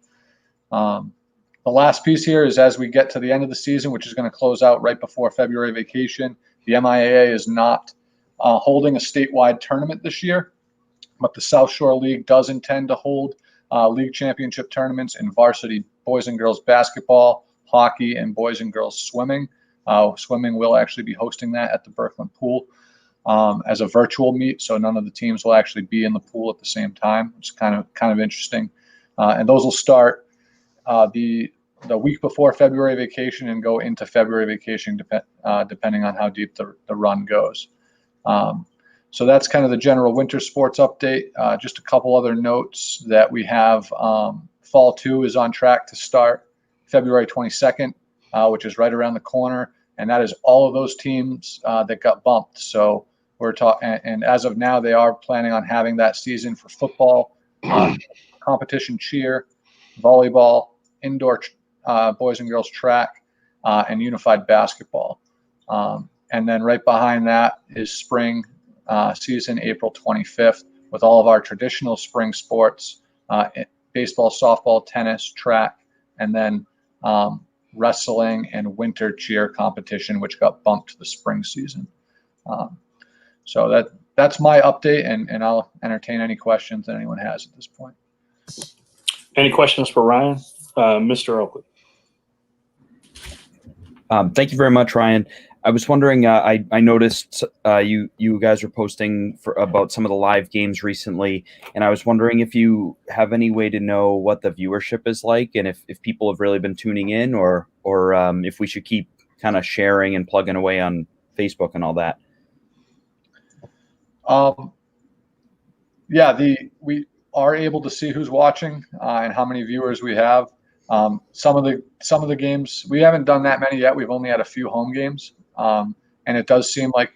The last piece here is, as we get to the end of the season, which is going to close out right before February vacation, the MIAA is not holding a statewide tournament this year, but the South Shore League does intend to hold league championship tournaments in varsity boys and girls basketball, hockey, and boys and girls swimming. Swimming will actually be hosting that at the Birkeland Pool as a virtual meet, so none of the teams will actually be in the pool at the same time. It's kind of interesting, and those will start the week before February vacation and go into February vacation, depending on how deep the run goes. So that's kind of the general winter sports update. Just a couple other notes that we have. Fall 2 is on track to start February 22nd, which is right around the corner. And that is all of those teams that got bumped. So we're talking, and as of now, they are planning on having that season for football, competition cheer, volleyball, indoor boys and girls track, and unified basketball. And then right behind that is spring season, April 25th, with all of our traditional spring sports, baseball, softball, tennis, track, and then wrestling and winter cheer competition, which got bumped to the spring season. So that's my update, and I'll entertain any questions that anyone has at this point. Any questions for Ryan? Mr. Oakley. Thank you very much, Ryan. I was wondering, I noticed you guys were posting about some of the live games recently, and I was wondering if you have any way to know what the viewership is like, and if people have really been tuning in, or if we should keep kind of sharing and plugging away on Facebook and all that. Yeah, we are able to see who's watching and how many viewers we have. Some of the games, we haven't done that many yet. We've only had a few home games. And it does seem like,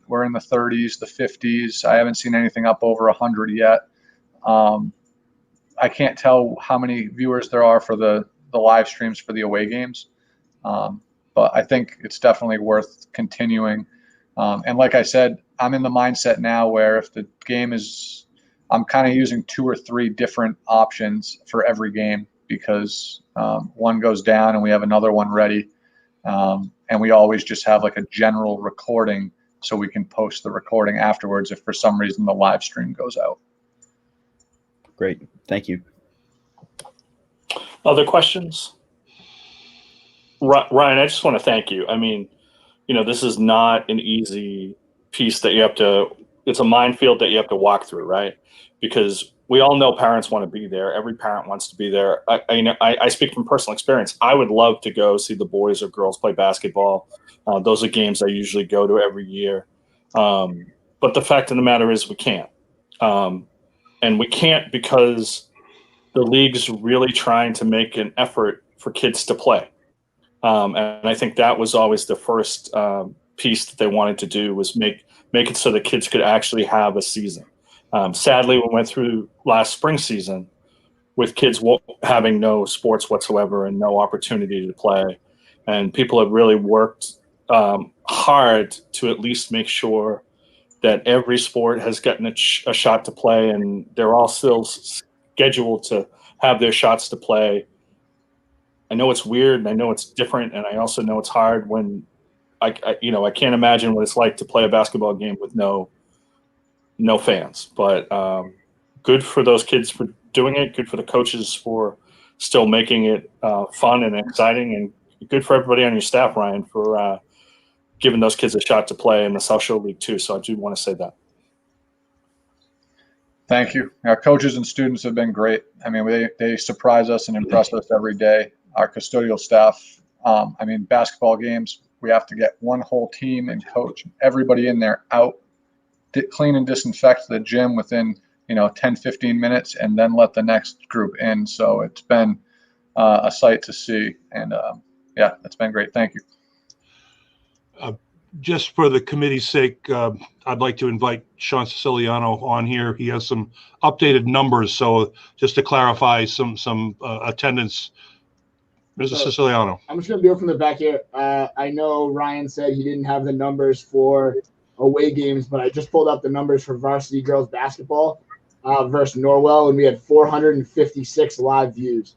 we're in the 30s, the 50s. I haven't seen anything up over 100 yet. I can't tell how many viewers there are for the live streams for the away games. But I think it's definitely worth continuing. And like I said, I'm in the mindset now where if the game is, I'm kind of using 2 or 3 different options for every game, because one goes down and we have another one ready. And we always just have like a general recording so we can post the recording afterwards if for some reason the live stream goes out. Great. Thank you. Other questions? Ryan, I just want to thank you. I mean, this is not an easy piece that you have to, it's a minefield that you have to walk through, right? Because we all know parents want to be there. Every parent wants to be there. I speak from personal experience. I would love to go see the boys or girls play basketball. Those are games I usually go to every year. But the fact of the matter is we can't. And we can't because the league's really trying to make an effort for kids to play. And I think that was always the first piece that they wanted to do, was make it so the kids could actually have a season. Sadly, we went through last spring season with kids having no sports whatsoever and no opportunity to play. And people have really worked hard to at least make sure that every sport has gotten a shot to play, and they're all still scheduled to have their shots to play. I know it's weird, and I know it's different, and I also know it's hard when I can't imagine what it's like to play a basketball game with no fans. But good for those kids for doing it. Good for the coaches for still making it fun and exciting, and good for everybody on your staff, Ryan, for giving those kids a shot to play in the South Shore League too. So I do want to say that. Thank you. Our coaches and students have been great. I mean, they surprise us and impress us every day. Our custodial staff, basketball games, we have to get one whole team and coach, everybody in there out, clean and disinfect the gym within 10, 15 minutes, and then let the next group in. So it's been a sight to see, and it's been great. Thank you. Just for the committee's sake, I'd like to invite Sean Siciliano on here. He has some updated numbers. So just to clarify some attendance, Mr. Siciliano. I'm just going to do it from the back here. I know Ryan said he didn't have the numbers for away games, but I just pulled up the numbers for varsity girls basketball versus Norwell, and we had 456 live views.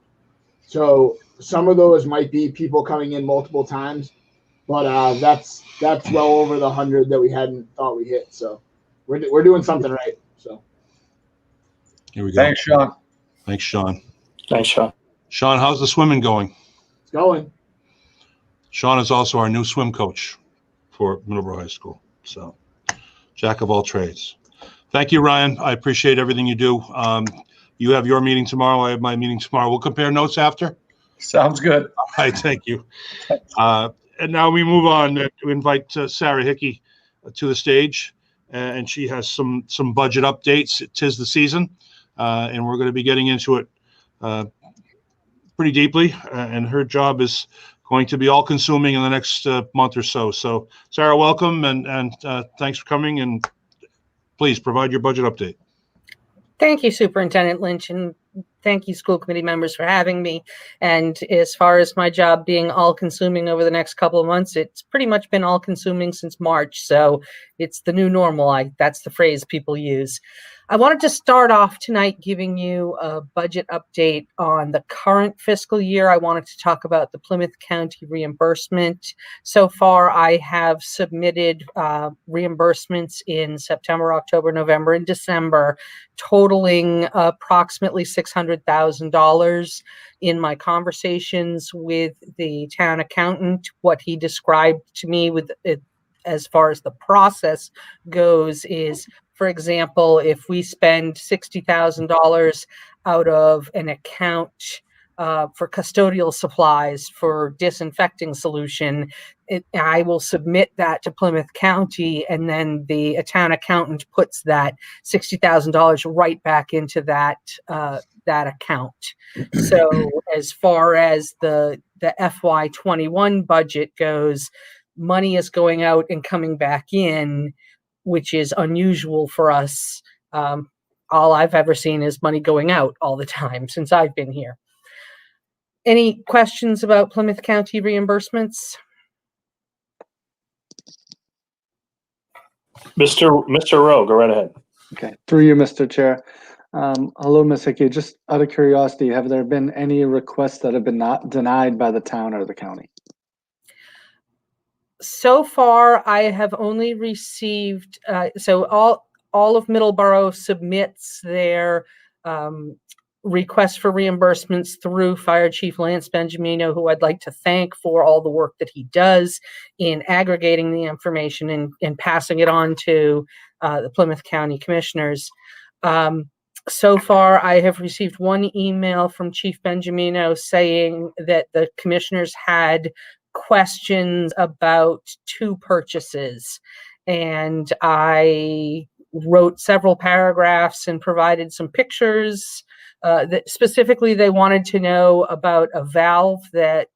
So some of those might be people coming in multiple times, but that's well over the 100 that we hadn't thought we hit. So we're doing something right. So here we go. Thanks, Sean. Thanks, Sean. Thanks, Sean. Sean, how's the swimming going? It's going. Sean is also our new swim coach for Middleborough High School. So jack of all trades. Thank you, Ryan. I appreciate everything you do. You have your meeting tomorrow. I have my meeting tomorrow. We'll compare notes after. Sounds good. All right. Thank you. And now we move on to invite Sarah Hickey to the stage, and she has some budget updates. 'Tis the season, and we're going to be getting into it. pretty deeply, and her job is going to be all-consuming in the next month or so. So, Sarah, welcome, and thanks for coming, and please provide your budget update. Thank you, Superintendent Lynch, and thank you, school committee members, for having me. And as far as my job being all-consuming over the next couple of months, it's pretty much been all-consuming since March, so it's the new normal. That's the phrase people use. I wanted to start off tonight giving you a budget update on the current fiscal year. I wanted to talk about the Plymouth County reimbursement. So far, I have submitted reimbursements in September, October, November, and December, totaling approximately $600,000. In my conversations with the town accountant, what he described to me with it, as far as the process goes, is, for example, if we spend $60,000 out of an account for custodial supplies for disinfecting solution, I will submit that to Plymouth County, and then the town accountant puts that $60,000 right back into that account. So as far as the FY21 budget goes, money is going out and coming back in, which is unusual for us. All I've ever seen is money going out all the time since I've been here. Any questions about Plymouth County reimbursements? Mr. Rowe, go right ahead. Okay, through you, Mr. Chair. Hello, Ms. Hickey. Just out of curiosity, have there been any requests that have been not denied by the town or the county? So far, I have only received, so all of Middleborough submits their requests for reimbursements through Fire Chief Lance Benjamino, who I'd like to thank for all the work that he does in aggregating the information and passing it on to the Plymouth County Commissioners. So far, I have received one email from Chief Benjamino saying that the commissioners had questions about 2 purchases, and I wrote several paragraphs and provided some pictures. That specifically, they wanted to know about a valve that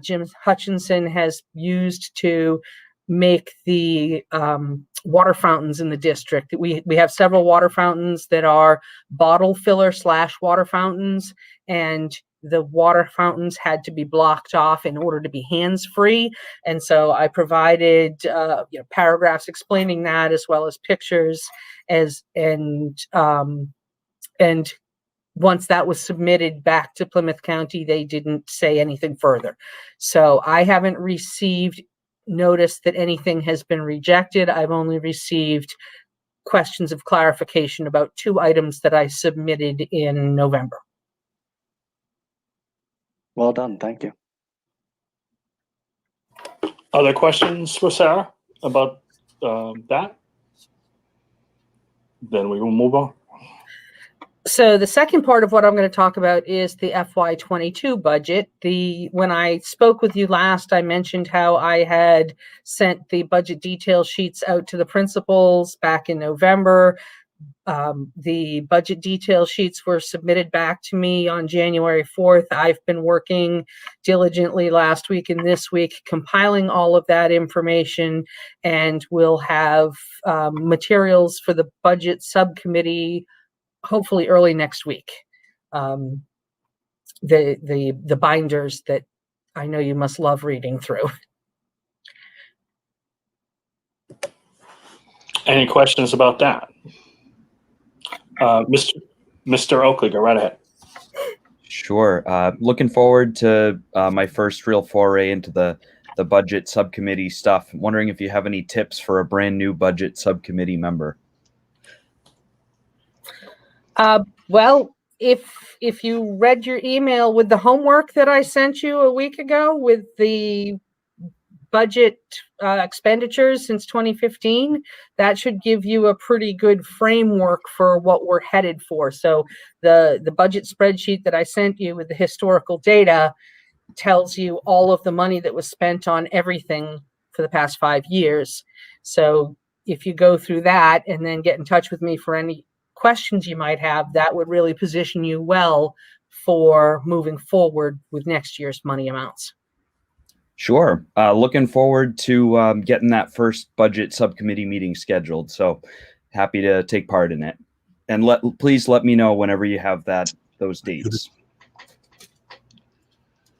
Jim Hutchinson has used to make the water fountains in the district. We have several water fountains that are bottle filler / water fountains, and the water fountains had to be blocked off in order to be hands-free. And so I provided paragraphs explaining that, as well as pictures, and once that was submitted back to Plymouth County, they didn't say anything further. So I haven't received notice that anything has been rejected. I've only received questions of clarification about 2 items that I submitted in November. Well done, thank you. Other questions for Sarah about that? Then we will move on. So the second part of what I'm going to talk about is the FY22 budget. When I spoke with you last, I mentioned how I had sent the budget detail sheets out to the principals back in November. The budget detail sheets were submitted back to me on January 4th. I've been working diligently last week and this week compiling all of that information, and we'll have materials for the budget subcommittee hopefully early next week. The binders that I know you must love reading through. Any questions about that? Mr. Oakley, go right ahead. Sure. Looking forward to my first real foray into the budget subcommittee stuff. I'm wondering if you have any tips for a brand new budget subcommittee member. Well, if you read your email with the homework that I sent you a week ago with the budget expenditures since 2015, that should give you a pretty good framework for what we're headed for. So the budget spreadsheet that I sent you with the historical data tells you all of the money that was spent on everything for the past 5 years. So if you go through that and then get in touch with me for any questions you might have, that would really position you well for moving forward with next year's money amounts. Sure. Looking forward to getting that first budget subcommittee meeting scheduled. So happy to take part in it. And please let me know whenever you have those dates.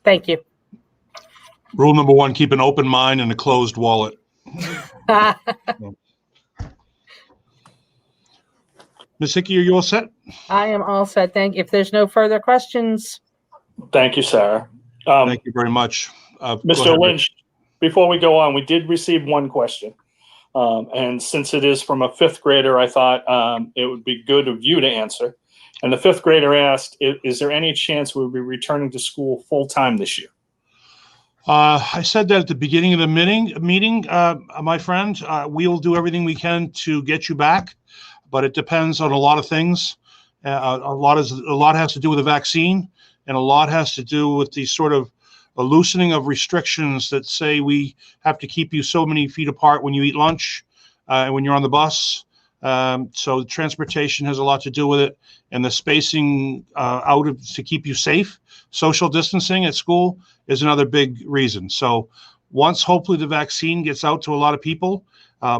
Thank you. Rule number 1, keep an open mind and a closed wallet. Ms. Hickey, are you all set? I am all set. Thank you. If there's no further questions. Thank you, Sarah. Thank you very much. Mr. Lynch, before we go on, we did receive one question. And since it is from a 5th grader, I thought it would be good of you to answer. And the 5th grader asked, is there any chance we'll be returning to school full-time this year? I said that at the beginning of the meeting, my friend. We will do everything we can to get you back, but it depends on a lot of things. A lot has to do with the vaccine, and a lot has to do with the sort of a loosening of restrictions that say we have to keep you so many feet apart when you eat lunch and when you're on the bus. So the transportation has a lot to do with it, and the spacing to keep you safe. Social distancing at school is another big reason. So once hopefully the vaccine gets out to a lot of people,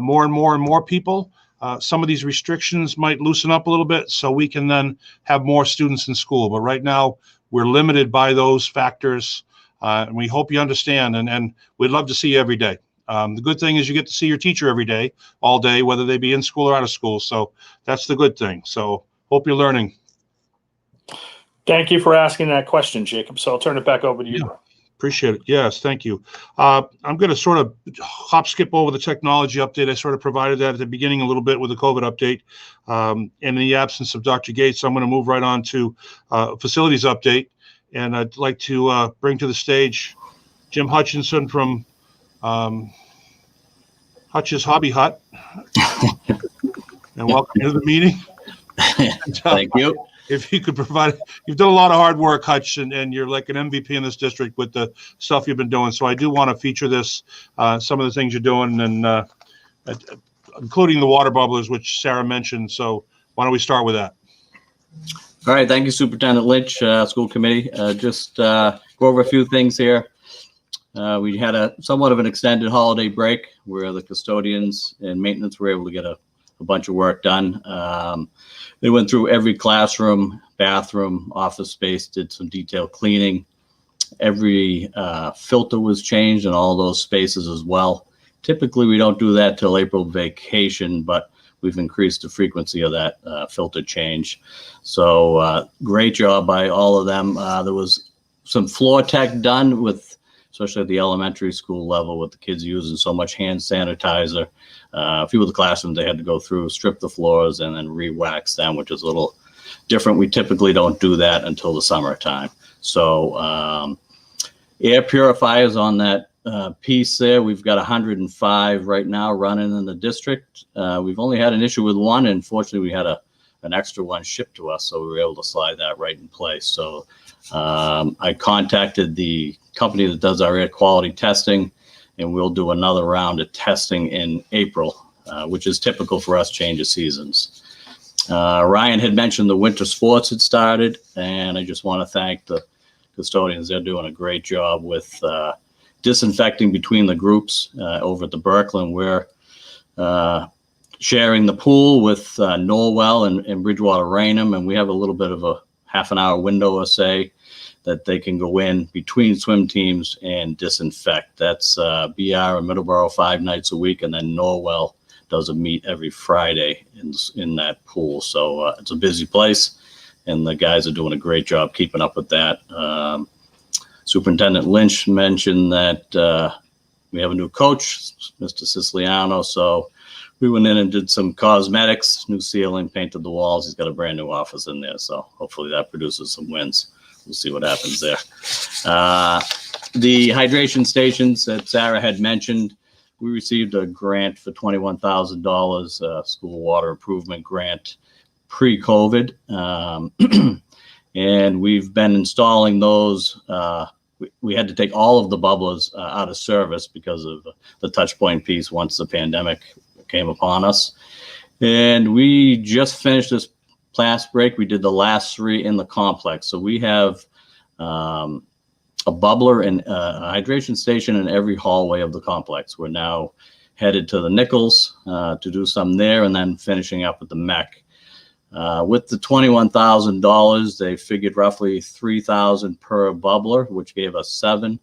more and more people, some of these restrictions might loosen up a little bit so we can then have more students in school. But right now we're limited by those factors. And we hope you understand, and we'd love to see you every day. The good thing is you get to see your teacher every day, all day, whether they be in school or out of school. So that's the good thing. So hope you're learning. Thank you for asking that question, Jacob. So I'll turn it back over to you. Yeah, appreciate it. Yes, thank you. I'm going to sort of skip over the technology update. I sort of provided that at the beginning a little bit with the COVID update. And in the absence of Dr. Gates, I'm going to move right on to facilities update. And I'd like to bring to the stage Jim Hutchinson from Hutch's Hobby Hut. And welcome to the meeting. Thank you. If you could provide, you've done a lot of hard work, Hutch, and you're like an MVP in this district with the stuff you've been doing. So I do want to feature this, some of the things you're doing, and including the water bubblers, which Sarah mentioned. So why don't we start with that? All right, thank you, Superintendent Lynch, school committee. Just go over a few things here. We had a somewhat of an extended holiday break where the custodians and maintenance were able to get a bunch of work done. They went through every classroom, bathroom, office space, did some detailed cleaning. Every filter was changed in all those spaces as well. Typically, we don't do that till April vacation, but we've increased the frequency of that filter change. So great job by all of them. There was some floor tech done with, especially at the elementary school level, with the kids using so much hand sanitizer. A few of the classrooms they had to go through, strip the floors, and then re-wax them, which is a little different. We typically don't do that until the summertime. So air purifiers on that piece there, we've got 105 right now running in the district. We've only had an issue with one, and fortunately we had an extra one shipped to us, so we were able to slide that right in place. So I contacted the company that does our air quality testing, and we'll do another round of testing in April, which is typical for us, change of seasons. Ryan had mentioned the winter sports had started, and I just want to thank the custodians. They're doing a great job with disinfecting between the groups over at the Berkland. We're sharing the pool with Norwell and Bridgewater Raynham, and we have a little bit of a half an hour window, or say, that they can go in between swim teams and disinfect. That's BR and Middleborough 5 nights a week, and then Norwell does a meet every Friday in that pool. So it's a busy place, and the guys are doing a great job keeping up with that. Superintendent Lynch mentioned that we have a new coach, Mr. Siciliano, so we went in and did some cosmetics, new ceiling, painted the walls. He's got a brand new office in there, so hopefully that produces some wins. We'll see what happens there. The hydration stations that Sarah had mentioned, we received a grant for $21,000, school water improvement grant pre-COVID. And we've been installing those. We had to take all of the bubblers out of service because of the touch point piece once the pandemic came upon us. And we just finished this last break, we did the last 3 in the complex. So we have a bubbler and a hydration station in every hallway of the complex. We're now headed to the Nichols to do some there, and then finishing up at the Mech. With the $21,000, they figured roughly $3,000 per bubbler, which gave us 7.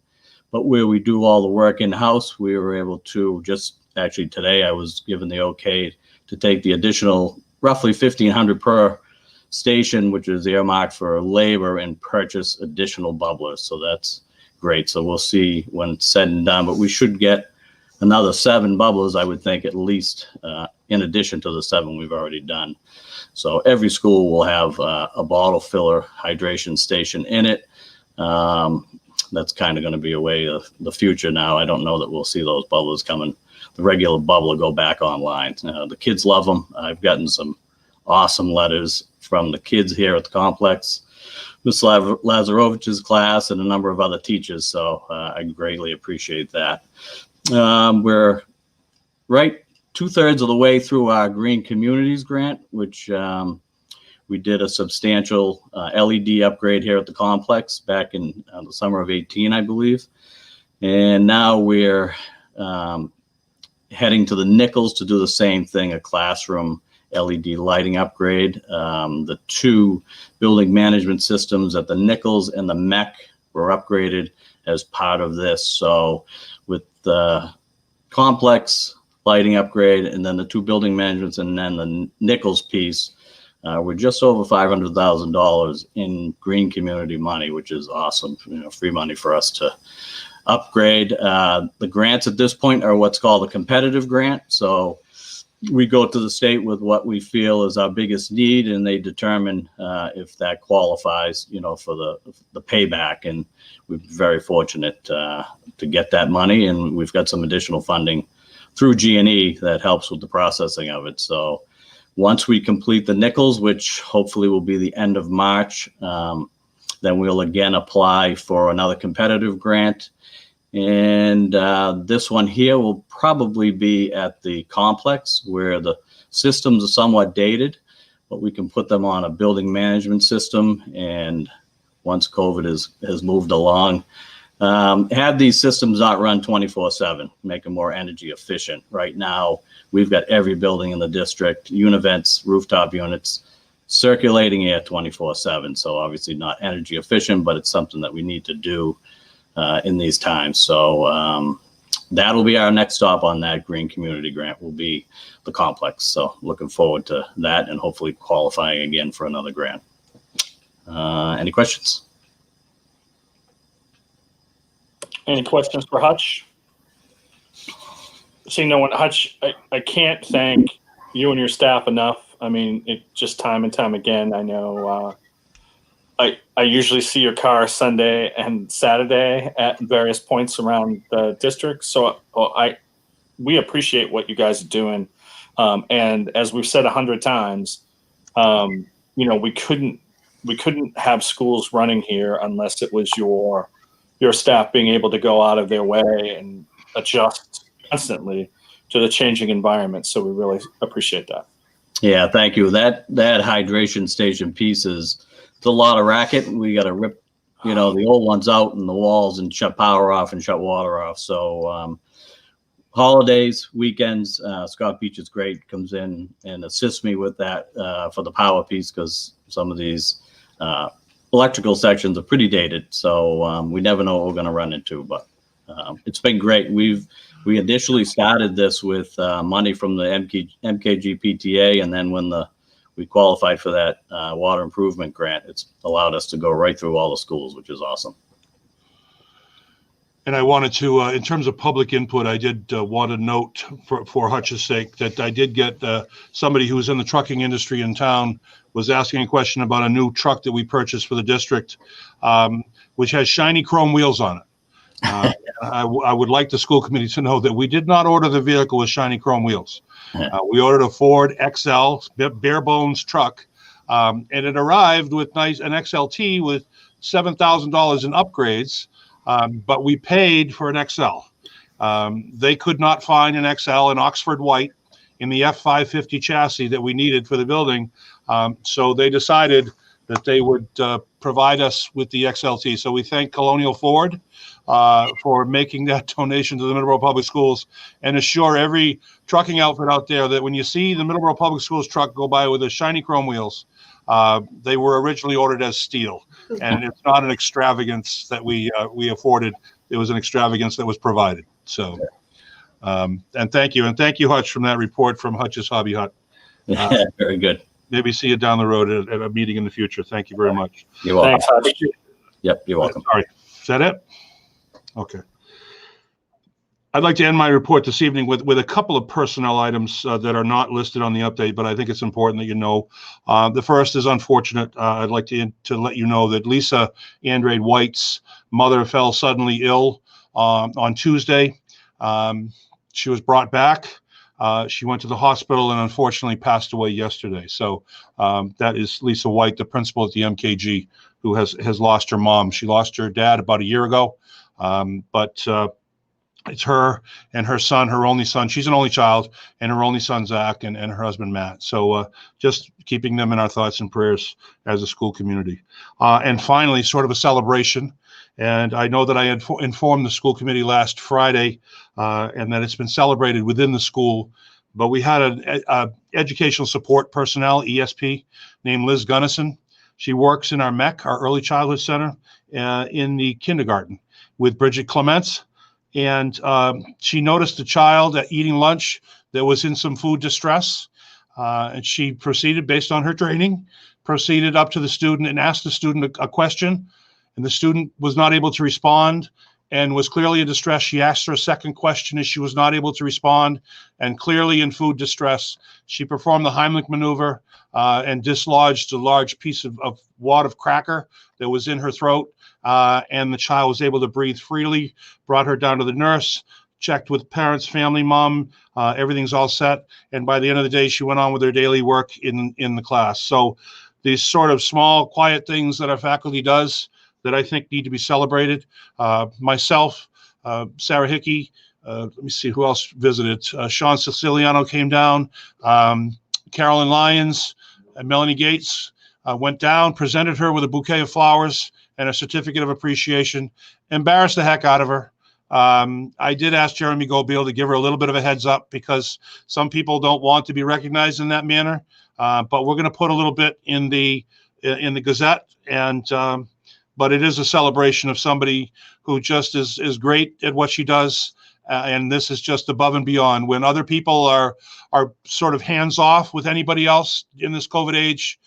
But where we do all the work in-house, we were able to just, actually today I was given the okay to take the additional roughly $1,500 per station, which is earmarked for labor, and purchase additional bubblers. So that's great. So we'll see when it's said and done, but we should get another 7 bubblers, I would think, at least, in addition to the 7 we've already done. So every school will have a bottle filler hydration station in it. That's kind of going to be a way of the future now. I don't know that we'll see those bubblers coming, the regular bubbler go back online. The kids love them. I've gotten some awesome letters from the kids here at the complex, Ms. Lazarovich's class, and a number of other teachers. So I greatly appreciate that. We're right 2/3 of the way through our Green Communities grant, which we did a substantial LED upgrade here at the complex back in the summer of 18, I believe. And now we're heading to the Nichols to do the same thing, a classroom LED lighting upgrade. The 2 building management systems at the Nichols and the Mech were upgraded as part of this. So with the complex lighting upgrade and then the 2 building managements and then the Nichols piece, we're just over $500,000 in green community money, which is awesome. Free money for us to upgrade. The grants at this point are what's called a competitive grant. So we go to the state with what we feel is our biggest need, and they determine if that qualifies, for the payback. And we're very fortunate to get that money, and we've got some additional funding through G&E that helps with the processing of it. So once we complete the Nichols, which hopefully will be the end of March, then we'll again apply for another competitive grant. And this one here will probably be at the complex, where the systems are somewhat dated, but we can put them on a building management system. And once COVID has moved along, have these systems not run 24/7, make them more energy efficient. Right now, we've got every building in the district, univents, rooftop units, circulating air 24/7. So obviously not energy efficient, but it's something that we need to do in these times. So that'll be our next stop on that green community grant, will be the complex. So looking forward to that and hopefully qualifying again for another grant. Any questions? Any questions for Hutch? Seeing no one, Hutch, I can't thank you and your staff enough. I mean, it just time and time again. I know I usually see your car Sunday and Saturday at various points around the district. So we appreciate what you guys are doing. And as we've said 100 times, we couldn't have schools running here unless it was your staff being able to go out of their way and adjust constantly to the changing environment. So we really appreciate that. Yeah, thank you. That hydration station piece it's a lot of racket. We got to rip, the old ones out in the walls and shut power off and shut water off. So holidays, weekends, Scott Beach is great, comes in and assists me with that for the power piece, because some of these electrical sections are pretty dated. So we never know what we're going to run into, but it's been great. We initially started this with money from the MKG PTA, and then when we qualified for that water improvement grant, it's allowed us to go right through all the schools, which is awesome. And I wanted to, in terms of public input, I did want to note for Hutch's sake that I did get somebody who was in the trucking industry in town was asking a question about a new truck that we purchased for the district, which has shiny chrome wheels on it. I would like the school committee to know that we did not order the vehicle with shiny chrome wheels. We ordered a Ford XL bare bones truck, and it arrived with an XLT with $7,000 in upgrades, but we paid for an XL. They could not find an XL in Oxford white in the F550 chassis that we needed for the building. So they decided that they would provide us with the XLT. So we thank Colonial Ford for making that donation to the Middleborough Public Schools, and assure every trucking outfit out there that when you see the Middleborough Public Schools truck go by with the shiny chrome wheels, they were originally ordered as steel, and it's not an extravagance that we afforded. It was an extravagance that was provided. So, and thank you, Hutch, from that report from Hutch's Hobby Hut. Very good. Maybe see you down the road at a meeting in the future. Thank you very much. You're welcome. Thanks, Hutch. Yep, you're welcome. Sorry, is that it? Okay. I'd like to end my report this evening with a couple of personnel items that are not listed on the update, but I think it's important that you know. The first is unfortunate. I'd like to let you know that Lisa Andrade White's mother fell suddenly ill on Tuesday. She was brought back. She went to the hospital and unfortunately passed away yesterday. So that is Lisa White, the principal at the MKG, who has lost her mom. She lost her dad about a year ago, but it's her and her son, her only son. She's an only child, and her only son, Zach, and her husband, Matt. So just keeping them in our thoughts and prayers as a school community. And finally, sort of a celebration. And I know that I had informed the school committee last Friday and that it's been celebrated within the school. But we had an educational support personnel, ESP, named Liz Gunnison. She works in our MEC, our Early Childhood Center, in the kindergarten with Bridget Clements. And she noticed a child eating lunch that was in some food distress. And she proceeded, based on her training, proceeded up to the student and asked the student a question. And the student was not able to respond and was clearly in distress. She asked her a second question as she was not able to respond and clearly in food distress. She performed the Heimlich maneuver and dislodged a large piece of wad of cracker that was in her throat. And the child was able to breathe freely, brought her down to the nurse, checked with parents, family, mom, everything's all set. And by the end of the day, she went on with her daily work in the class. So these sort of small, quiet things that our faculty does that I think need to be celebrated. Myself, Sarah Hickey, let me see who else visited. Sean Siciliano came down, Carolyn Lyons, and Melanie Gates went down, presented her with a bouquet of flowers and a certificate of appreciation, embarrassed the heck out of her. I did ask Jeremy Gobeil to give her a little bit of a heads up because some people don't want to be recognized in that manner. But we're going to put a little bit in the Gazette, and but it is a celebration of somebody who just is great at what she does. And this is just above and beyond. When other people are sort of hands off with anybody else in this COVID age,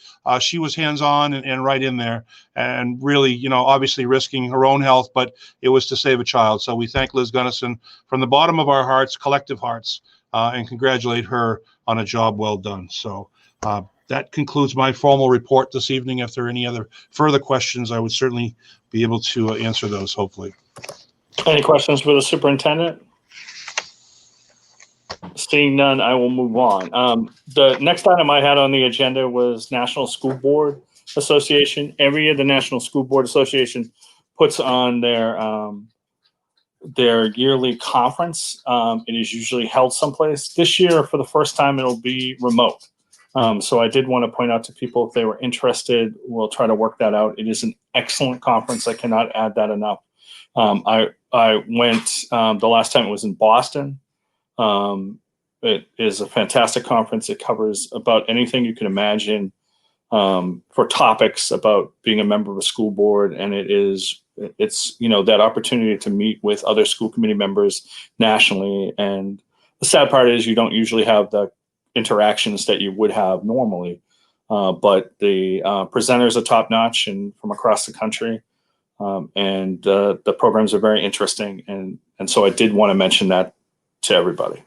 she was hands on and right in there, and really, obviously risking her own health, but it was to save a child. So we thank Liz Gunnison from the bottom of our hearts, collective hearts, and congratulate her on a job well done. So that concludes my formal report this evening. If there are any other further questions, I would certainly be able to answer those, hopefully. Any questions for the superintendent? Seeing none, I will move on. The next item I had on the agenda was National School Board Association. Every year, the National School Board Association puts on their yearly conference. It is usually held someplace. This year, for the first time, it'll be remote. So I did want to point out to people if they were interested, we'll try to work that out. It is an excellent conference. I cannot add that enough. I went the last time it was in Boston. It is a fantastic conference. It covers about anything you can imagine for topics about being a member of a school board, and it's that opportunity to meet with other school committee members nationally. And the sad part is you don't usually have the interactions that you would have normally, but the presenters are top notch and from across the country, and the programs are very interesting, and so I did want to mention that to everybody.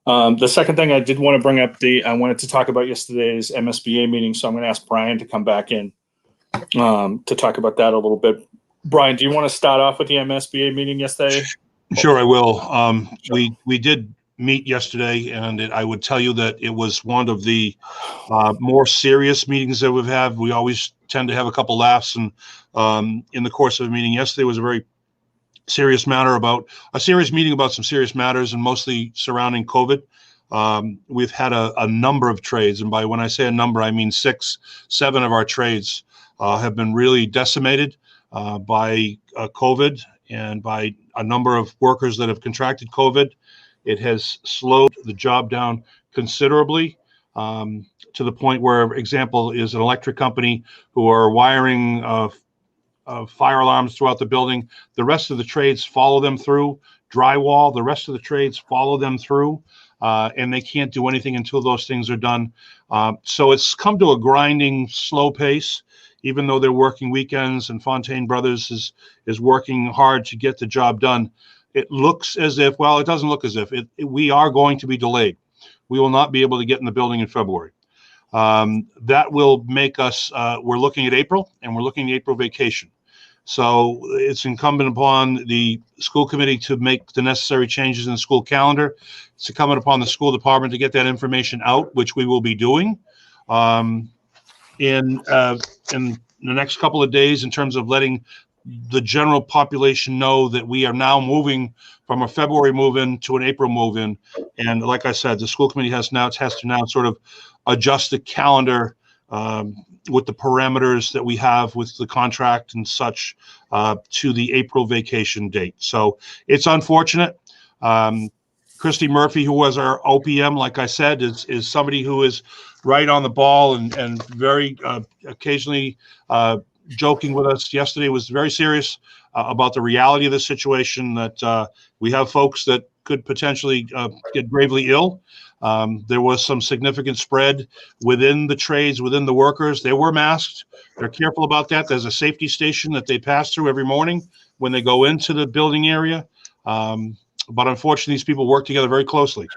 The second thing I did want to bring up, I wanted to talk about yesterday's MSBA meeting, so I'm going to ask Brian to come back in to talk about that a little bit. Brian, do you want to start off with the MSBA meeting yesterday? Sure, I will. Sure. We did meet yesterday, and I would tell you that it was one of the more serious meetings that we've had. We always tend to have a couple laughs, and in the course of a meeting yesterday was a very serious meeting about some serious matters, and mostly surrounding COVID. we've had a number of trades. And when I say a number, I mean 6, 7 of our trades have been really decimated by COVID and by a number of workers that have contracted COVID. It has slowed the job down considerably, to the point where, example, is an electric company who are wiring fire alarms throughout the building. The rest of the trades follow them through. Drywall, the rest of the trades follow them through, and they can't do anything until those things are done. So it's come to a grinding, slow pace, even though they're working weekends and Fontaine Brothers is working hard to get the job done. It looks as if, well, it doesn't look as if, we are going to be delayed. We will not be able to get in the building in February. That will make us, we're looking at April, and we're looking at April vacation. So it's incumbent upon the school committee to make the necessary changes in the school calendar. It's incumbent upon the school department to get that information out, which we will be doing in the next couple of days, in terms of letting the general population know that we are now moving from a February move-in to an April move-in. And like I said, the school committee has to now sort of adjust the calendar with the parameters that we have with the contract and such to the April vacation date. So it's unfortunate. Christy Murphy, who was our OPM, like I said, is somebody who is right on the ball and very occasionally joking with us. Yesterday was very serious about the reality of the situation, that we have folks that could potentially get gravely ill. There was some significant spread within the trades, within the workers. They were masked. They're careful about that. There's a safety station that they pass through every morning when they go into the building area. But unfortunately, these people work together very closely.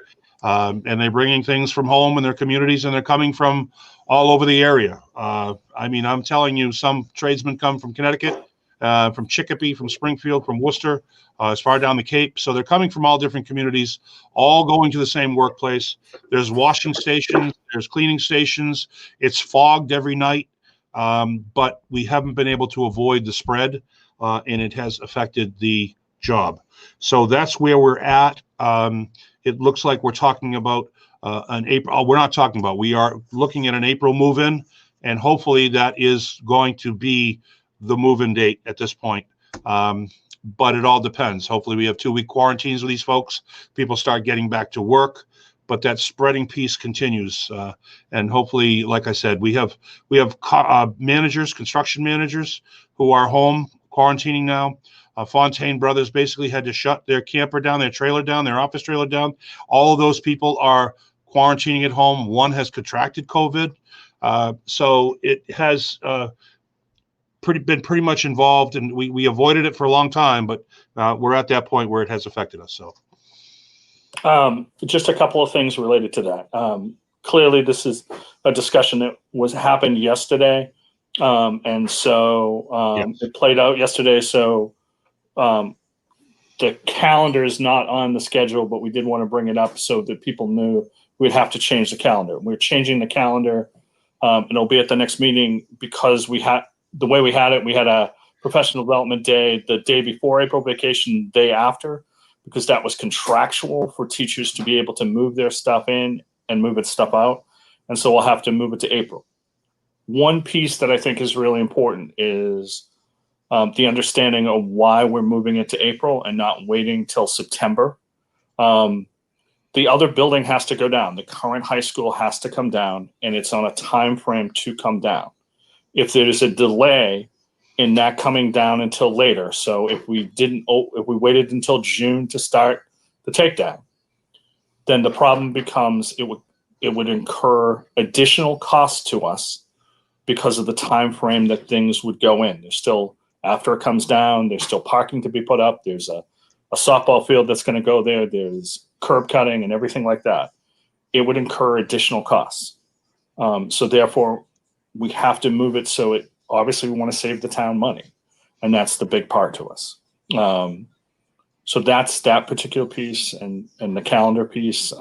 And they're bringing things from home and their communities, and they're coming from all over the area. I mean, I'm telling you, some tradesmen come from Connecticut, from Chicopee, from Springfield, from Worcester, as far down the Cape. So they're coming from all different communities, all going to the same workplace. There's washing stations, there's cleaning stations. It's fogged every night, but we haven't been able to avoid the spread, and it has affected the job. So that's where we're at. It looks like we're talking about an April. We're not talking about. We are looking at an April move-in, and hopefully that is going to be the move-in date at this point. But it all depends. Hopefully we have 2-week quarantines with these folks. People start getting back to work, but that spreading piece continues. And hopefully, like I said, we have managers, construction managers, who are home quarantining now. Fontaine Brothers basically had to shut their camper down, their trailer down, their office trailer down. All of those people are quarantining at home. One has contracted COVID. So it has been pretty much involved, and we avoided it for a long time, but we're at that point where it has affected us. So just a couple of things related to that. Clearly, this is a discussion that happened yesterday. And so Yes. It played out yesterday. So the calendar is not on the schedule, but we did want to bring it up so that people knew we'd have to change the calendar. We're changing the calendar, and it'll be at the next meeting, because the way we had it, we had a professional development day the day before April vacation, the day after, because that was contractual for teachers to be able to move their stuff in and move its stuff out. And so we'll have to move it to April. One piece that I think is really important is the understanding of why we're moving it to April and not waiting till September. The other building has to go down. The current high school has to come down, and it's on a time frame to come down. If there's a delay in that coming down until later, so if we waited until June to start the takedown, then the problem becomes it would incur additional costs to us because of the time frame that things would go in. There's still, after it comes down, there's still parking to be put up. There's a softball field that's going to go there. There's curb cutting and everything like that. It would incur additional costs. So therefore, we have to move it. So obviously we want to save the town money, and that's the big part to us. So that's that particular piece and the calendar piece.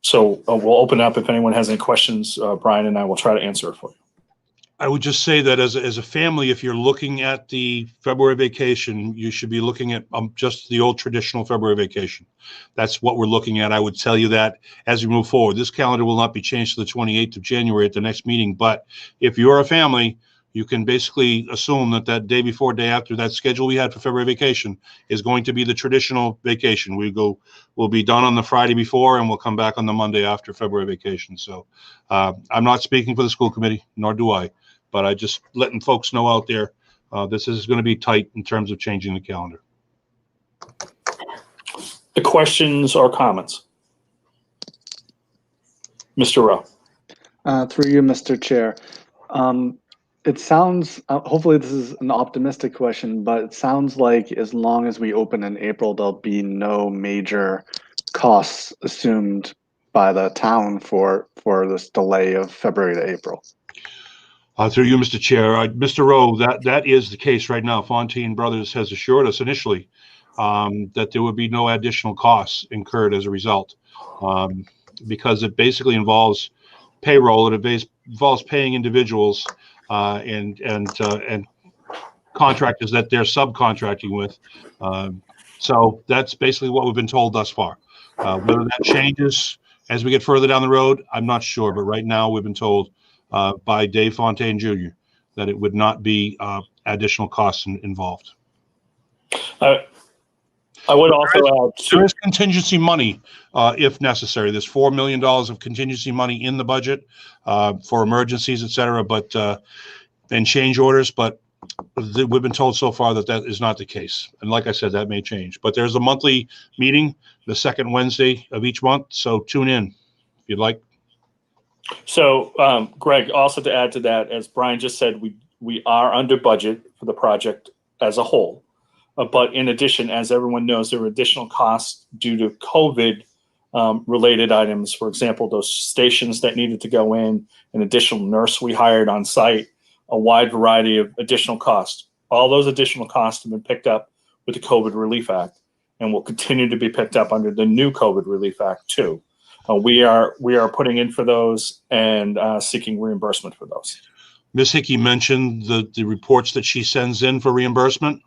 So we'll open up if anyone has any questions. Brian and I will try to answer it for you. I would just say that as a family, if you're looking at the February vacation, you should be looking at just the old traditional February vacation. That's what we're looking at. I would tell you that as we move forward. This calendar will not be changed to the 28th of January at the next meeting, but if you're a family, you can basically assume that that day before, day after, that schedule we had for February vacation is going to be the traditional vacation. We'll be done on the Friday before, and we'll come back on the Monday after February vacation. So I'm not speaking for the school committee, nor do I, but I just letting folks know out there, this is going to be tight in terms of changing the calendar. The questions or comments? Mr. Rowe. Through you, Mr. Chair. It sounds, hopefully this is an optimistic question, but it sounds like as long as we open in April, there'll be no major costs assumed by the town for this delay of February to April. Through you, Mr. Chair. Mr. Rowe, that is the case right now. Fontaine Brothers has assured us initially that there would be no additional costs incurred as a result, because it basically involves payroll. It involves paying individuals and contractors that they're subcontracting with. So that's basically what we've been told thus far. Whether that changes as we get further down the road, I'm not sure. But right now we've been told by Dave Fontaine Jr. that it would not be additional costs involved. I would also add there is contingency money if necessary. There's $4 million of contingency money in the budget for emergencies, et cetera, but and change orders. But we've been told so far that is not the case. And like I said, that may change. But there's a monthly meeting, the second Wednesday of each month. So tune in if you'd like. So, Greg, also to add to that, as Brian just said, we are under budget for the project as a whole. But in addition, as everyone knows, there are additional costs due to COVID related items. For example, those stations that needed to go in, an additional nurse we hired on site, a wide variety of additional costs. All those additional costs have been picked up with the COVID Relief Act and will continue to be picked up under the new COVID Relief Act too. We are putting in for those and seeking reimbursement for those. Ms. Hickey mentioned the reports that she sends in for reimbursement.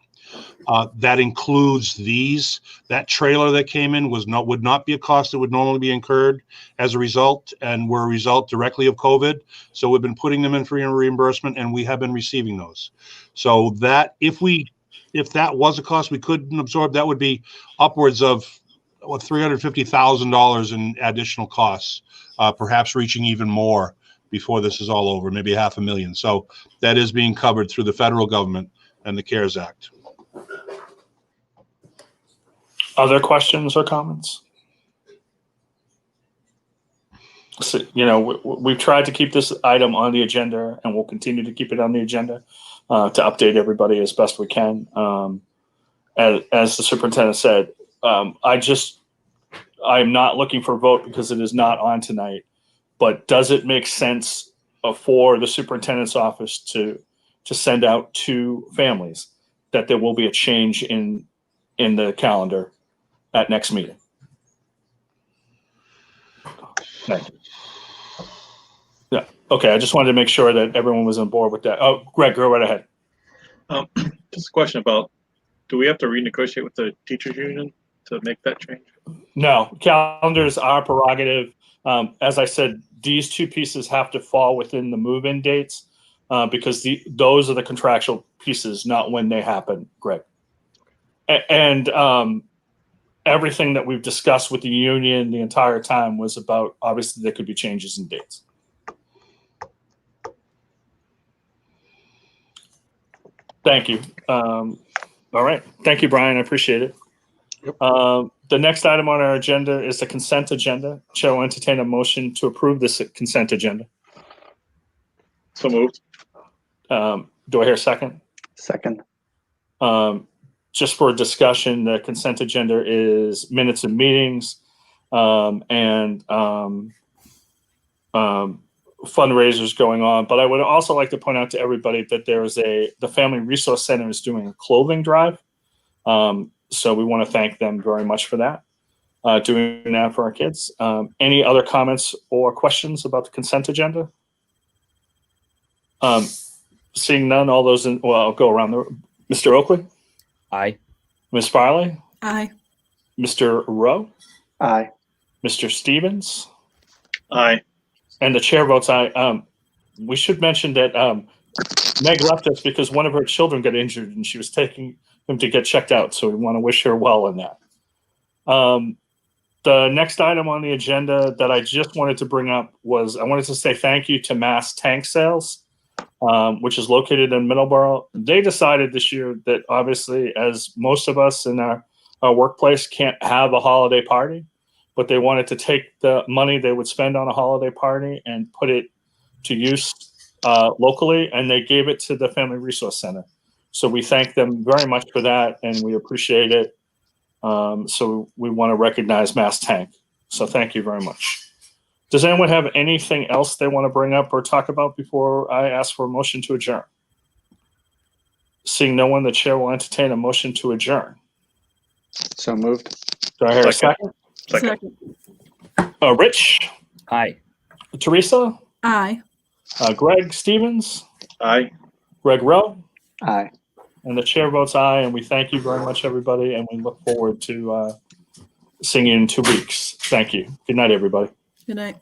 That includes that trailer that came in would not be a cost that would normally be incurred as a result, and were a result directly of COVID. So we've been putting them in for reimbursement, and we have been receiving those. So that if that was a cost we couldn't absorb, that would be upwards of $350,000 in additional costs, perhaps reaching even more before this is all over, maybe $500,000. So that is being covered through the federal government and the CARES Act. Other questions or comments? So, we've tried to keep this item on the agenda, and we'll continue to keep it on the agenda to update everybody as best we can. As the superintendent said, I'm not looking for a vote because it is not on tonight. But does it make sense for the superintendent's office to send out to families that there will be a change in the calendar at next meeting? Thank you. Yeah. Okay. I just wanted to make sure that everyone was on board with that. Oh, Greg, go right ahead. Just a question about, do we have to renegotiate with the teachers union to make that change? No, calendars are prerogative. As I said, these two pieces have to fall within the move-in dates because those are the contractual pieces, not when they happen, Greg. And everything that we've discussed with the union the entire time was about, obviously, there could be changes in dates. Thank you. All right. Thank you, Brian. I appreciate it. Yep. The next item on our agenda is the consent agenda. Chair will entertain a motion to approve this consent agenda. So moved. Do I hear a second? Second. Just for discussion, the consent agenda is minutes of meetings and fundraisers going on. But I would also like to point out to everybody that the Family Resource Center is doing a clothing drive. So we want to thank them very much for that, doing that for our kids. Any other comments or questions about the consent agenda? Seeing none, all those in, well, I'll go around the, Mr. Oakley, Aye. Ms. Farley, Aye. Mr. Rowe, Aye. Mr. Stevens, Aye. and the chair votes aye. We should mention that Meg left us because one of her children got injured and she was taking him to get checked out. So we want to wish her well in that. The next item on the agenda that I just wanted to bring up was I wanted to say thank you to Mass Tank Sales, which is located in Middleborough. They decided this year that obviously, as most of us in our workplace can't have a holiday party, but they wanted to take the money they would spend on a holiday party and put it to use locally, and they gave it to the Family Resource Center. So we thank them very much for that, and we appreciate it. So we want to recognize Mass Tank. So thank you very much. Does anyone have anything else they want to bring up or talk about before I ask for a motion to adjourn? Seeing no one, the chair will entertain a motion to adjourn. So moved. Do I hear a second? Second. Rich? Aye. Teresa? Aye. Greg Stevens? Aye. Greg Rowe? Aye. And the chair votes aye, and we thank you very much, everybody, and we look forward to seeing you in 2 weeks. Thank you. Good night, everybody. Good night.